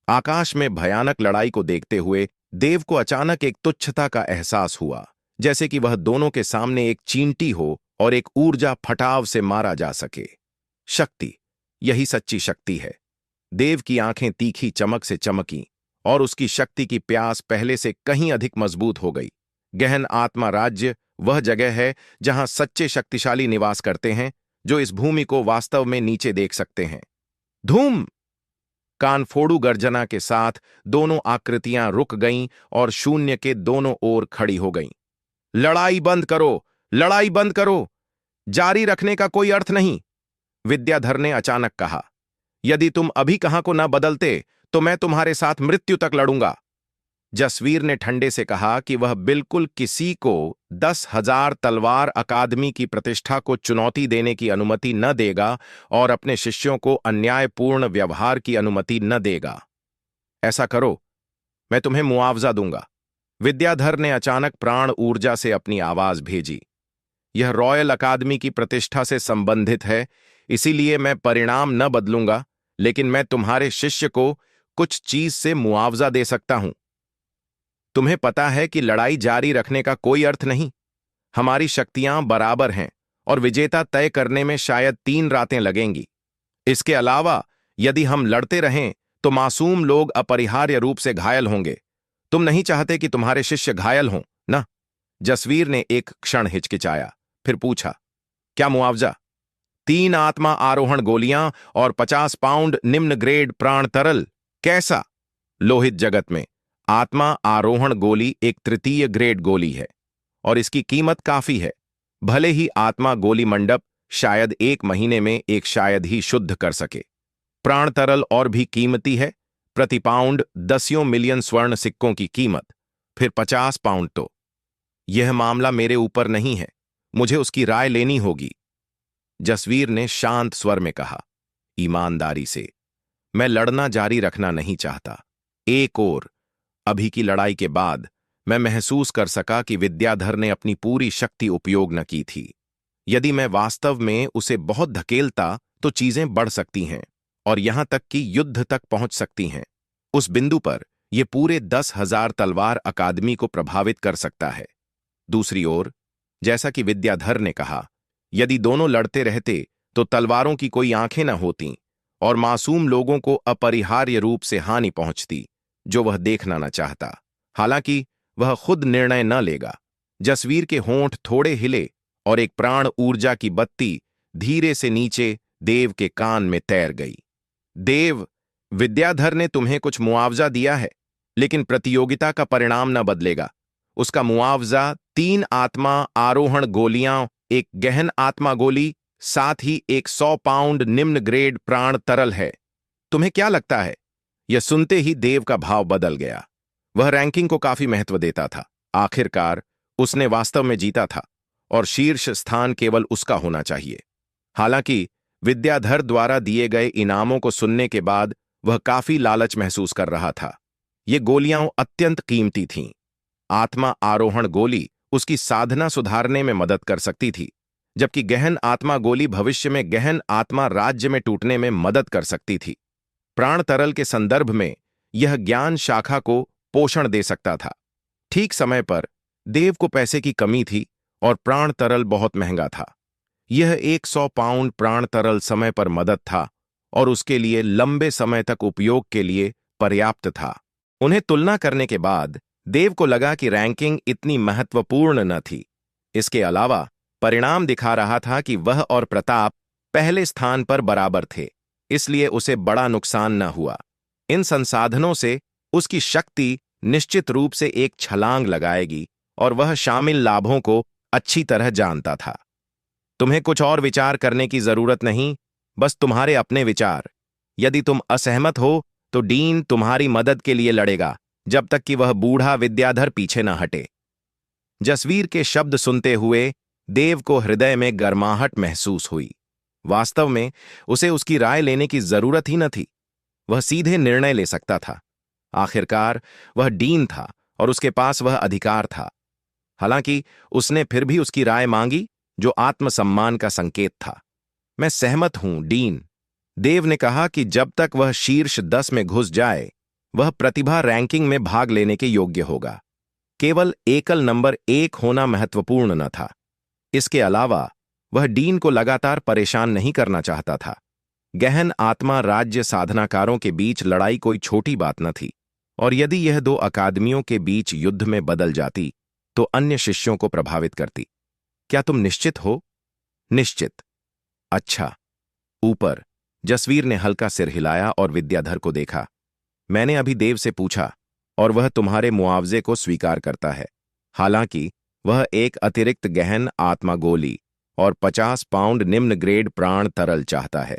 आकाश में भयानक लड़ाई को देखते हुए देव को अचानक एक तुच्छता का एहसास हुआ, जैसे कि वह दोनों के सामने एक चींटी हो और एक ऊर्जा फटाव से मारा जा सके। शक्ति, यही सच्ची शक्ति है। देव की आंखें तीखी चमक से चमकीं और उसकी शक्ति की प्यास पहले से कहीं अधिक मजबूत हो गई। गहन आत्मा राज्य वह जगह है जहां सच्चे शक्तिशाली निवास करते हैं, जो इस भूमि को वास्तव में नीचे देख सकते हैं। धूम! कानफोड़ू गर्जना के साथ दोनों आकृतियां रुक गईं और शून्य के दोनों ओर खड़ी हो गईं। लड़ाई बंद करो! लड़ाई बंद करो! जारी रखने का कोई अर्थ नहीं, विद्याधर ने अचानक कहा। यदि तुम अभी कहां को न बदलते तो मैं तुम्हारे साथ मृत्यु तक लड़ूंगा। जसवीर ने ठंडे से कहा कि वह बिल्कुल किसी को 10,000 तलवार अकादमी की प्रतिष्ठा को चुनौती देने की अनुमति न देगा और अपने शिष्यों को अन्यायपूर्ण व्यवहार की अनुमति न देगा। ऐसा करो, मैं तुम्हें मुआवजा दूंगा। विद्याधर ने अचानक प्राण ऊर्जा से अपनी आवाज भेजी। यह रॉयल अकादमी की प्रतिष्ठा से संबंधित है, इसीलिए मैं परिणाम न बदलूंगा, लेकिन मैं तुम्हारे शिष्य को कुछ चीज से मुआवजा दे सकता हूं। तुम्हें पता है कि लड़ाई जारी रखने का कोई अर्थ नहीं। हमारी शक्तियां बराबर हैं और विजेता तय करने में शायद 3 रातें लगेंगी। इसके अलावा यदि हम लड़ते रहें तो मासूम लोग अपरिहार्य रूप से घायल होंगे। तुम नहीं चाहते कि तुम्हारे शिष्य घायल हों, ना? जसवीर ने एक क्षण हिचकिचाया, फिर पूछा, क्या मुआवजा? 3 आत्मा आरोहण गोलियां और 50 पाउंड निम्न ग्रेड प्राण तरल। कैसा? लोहित जगत में आत्मा आरोहण गोली एक तृतीय ग्रेड गोली है और इसकी कीमत काफी है। भले ही आत्मा गोली मंडप शायद 1 महीने में एक शायद ही शुद्ध कर सके। प्राण तरल और भी कीमती है, प्रति पाउंड 10 मिलियन स्वर्ण सिक्कों की कीमत, फिर 50 पाउंड। तो यह मामला मेरे ऊपर नहीं है, मुझे उसकी राय लेनी होगी, जसवीर ने शांत स्वर में कहा, ईमानदारी से। मैं लड़ना जारी रखना नहीं चाहता। एक और अभी की लड़ाई के बाद मैं महसूस कर सका कि विद्याधर ने अपनी पूरी शक्ति उपयोग न की थी। यदि मैं वास्तव में उसे बहुत धकेलता तो चीजें बढ़ सकती हैं और यहां तक कि युद्ध तक पहुंच सकती हैं। उस बिंदु पर यह पूरे 10,000 तलवार अकादमी को प्रभावित कर सकता है। दूसरी ओर, जैसा कि विद्याधर ने कहा, यदि दोनों लड़ते रहते तो तलवारों की कोई आंखें न होतीं और मासूम लोगों को अपरिहार्य रूप से हानि पहुंचती, जो वह देखना न चाहता। हालांकि वह खुद निर्णय न लेगा। जसवीर के होंठ थोड़े हिले और एक प्राण ऊर्जा की बत्ती धीरे से नीचे देव के कान में तैर गई। देव, विद्याधर ने तुम्हें कुछ मुआवजा दिया है, लेकिन प्रतियोगिता का परिणाम न बदलेगा। उसका मुआवजा 3 आत्मा आरोहण गोलियां, एक गहन आत्मा गोली, साथ ही एक 100 पाउंड निम्न ग्रेड प्राण तरल है। तुम्हें क्या लगता है? यह सुनते ही देव का भाव बदल गया। वह रैंकिंग को काफी महत्व देता था। आखिरकार उसने वास्तव में जीता था और शीर्ष स्थान केवल उसका होना चाहिए। हालांकि विद्याधर द्वारा दिए गए इनामों को सुनने के बाद वह काफी लालच महसूस कर रहा था। ये गोलियां अत्यंत कीमती थीं। आत्मा आरोहण गोली उसकी साधना सुधारने में मदद कर सकती थी, जबकि गहन आत्मा गोली भविष्य में गहन आत्मा राज्य में टूटने में मदद कर सकती थी। प्राण तरल के संदर्भ में यह ज्ञान शाखा को पोषण दे सकता था। ठीक समय पर देव को पैसे की कमी थी और प्राण तरल बहुत महंगा था। यह 100 पाउंड प्राण तरल समय पर मदद था और उसके लिए लंबे समय तक उपयोग के लिए पर्याप्त था। उन्हें तुलना करने के बाद देव को लगा कि रैंकिंग इतनी महत्वपूर्ण न थी। इसके अलावा परिणाम दिखा रहा था कि वह और प्रताप पहले स्थान पर बराबर थे, इसलिए उसे बड़ा नुकसान न हुआ। इन संसाधनों से उसकी शक्ति निश्चित रूप से एक छलांग लगाएगी और वह शामिल लाभों को अच्छी तरह जानता था। तुम्हें कुछ और विचार करने की जरूरत नहीं, बस तुम्हारे अपने विचार। यदि तुम असहमत हो तो डीन तुम्हारी मदद के लिए लड़ेगा जब तक कि वह बूढ़ा विद्याधर पीछे न हटे। जसवीर के शब्द सुनते हुए देव को हृदय में गर्माहट महसूस हुई। वास्तव में उसे उसकी राय लेने की जरूरत ही न थी। वह सीधे निर्णय ले सकता था। आखिरकार वह डीन था और उसके पास वह अधिकार था। हालांकि उसने फिर भी उसकी राय मांगी, जो आत्मसम्मान का संकेत था। मैं सहमत हूं, डीन, देव ने कहा कि जब तक वह शीर्ष 10 में घुस जाए, वह प्रतिभा रैंकिंग में भाग लेने के योग्य होगा। केवल एकल नंबर 1 होना महत्वपूर्ण न था। इसके अलावा वह डीन को लगातार परेशान नहीं करना चाहता था। गहन आत्मा राज्य साधनाकारों के बीच लड़ाई कोई छोटी बात न थी, और यदि यह दो अकादमियों के बीच युद्ध में बदल जाती तो अन्य शिष्यों को प्रभावित करती। क्या तुम निश्चित हो? निश्चित। अच्छा। ऊपर जसवीर ने हल्का सिर हिलाया और विद्याधर को देखा। मैंने अभी देव से पूछा और वह तुम्हारे मुआवजे को स्वीकार करता है। हालांकि वह एक अतिरिक्त गहन आत्मा गोली और 50 पाउंड निम्न ग्रेड प्राण तरल चाहता है।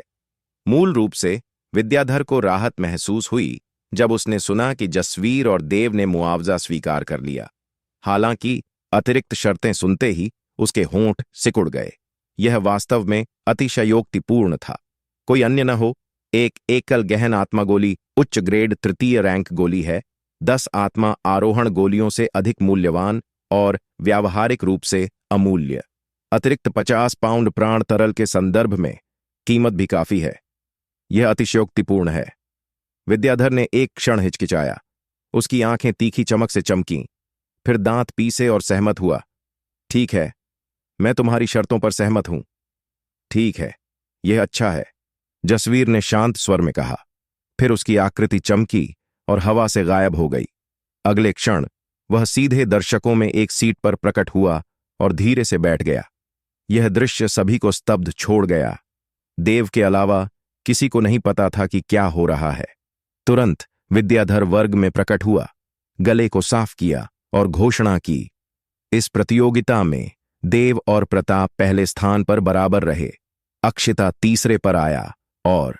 मूल रूप से विद्याधर को राहत महसूस हुई जब उसने सुना कि जसवीर और देव ने मुआवजा स्वीकार कर लिया। हालांकि अतिरिक्त शर्तें सुनते ही उसके होंठ सिकुड़ गए। यह वास्तव में अतिशयोक्तिपूर्ण था। कोई अन्य न हो, एक एकल गहन आत्मा गोली उच्च ग्रेड तृतीय रैंक गोली है, 10 आत्मा आरोहण गोलियों से अधिक मूल्यवान और व्यावहारिक रूप से अमूल्य। अतिरिक्त 50 पाउंड प्राण तरल के संदर्भ में कीमत भी काफी है। यह अतिशयोक्तिपूर्ण है। विद्याधर ने एक क्षण हिचकिचाया। उसकी आंखें तीखी चमक से चमकीं, फिर दांत पीसे और सहमत हुआ। ठीक है, मैं तुम्हारी शर्तों पर सहमत हूं। ठीक है, यह अच्छा है, जसवीर ने शांत स्वर में कहा। फिर उसकी आकृति चमकी और हवा से गायब हो गई। अगले क्षण वह सीधे दर्शकों में एक सीट पर प्रकट हुआ और धीरे से बैठ गया। यह दृश्य सभी को स्तब्ध छोड़ गया। देव के अलावा किसी को नहीं पता था कि क्या हो रहा है। तुरंत विद्याधर वर्ग में प्रकट हुआ, गले को साफ किया और घोषणा की। इस प्रतियोगिता में देव और प्रताप पहले स्थान पर बराबर रहे। अक्षिता तीसरे पर आया और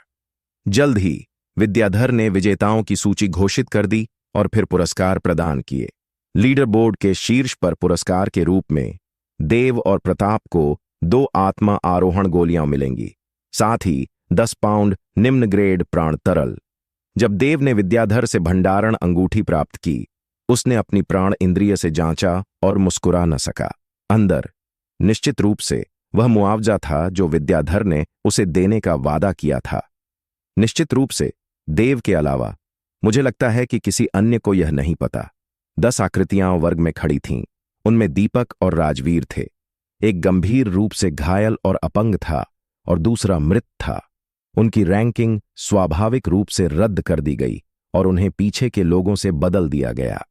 जल्द ही विद्याधर ने विजेताओं की सूची घोषित कर दी और फिर पुरस्कार प्रदान किए। लीडर बोर्ड के शीर्ष पर पुरस्कार के रूप में देव और प्रताप को 2 आत्मा आरोहण गोलियां मिलेंगी, साथ ही 10 पाउंड निम्न ग्रेड प्राण तरल। जब देव ने विद्याधर से भंडारण अंगूठी प्राप्त की, उसने अपनी प्राण इंद्रिय से जांचा और मुस्कुरा न सका। अंदर निश्चित रूप से वह मुआवजा था जो विद्याधर ने उसे देने का वादा किया था। निश्चित रूप से देव के अलावा मुझे लगता है कि किसी अन्य को यह नहीं पता। 10 आकृतियां वर्ग में खड़ी थीं। उनमें दीपक और राजवीर थे। एक गंभीर रूप से घायल और अपंग था और दूसरा मृत था। उनकी रैंकिंग स्वाभाविक रूप से रद्द कर दी गई और उन्हें पीछे के लोगों से बदल दिया गया।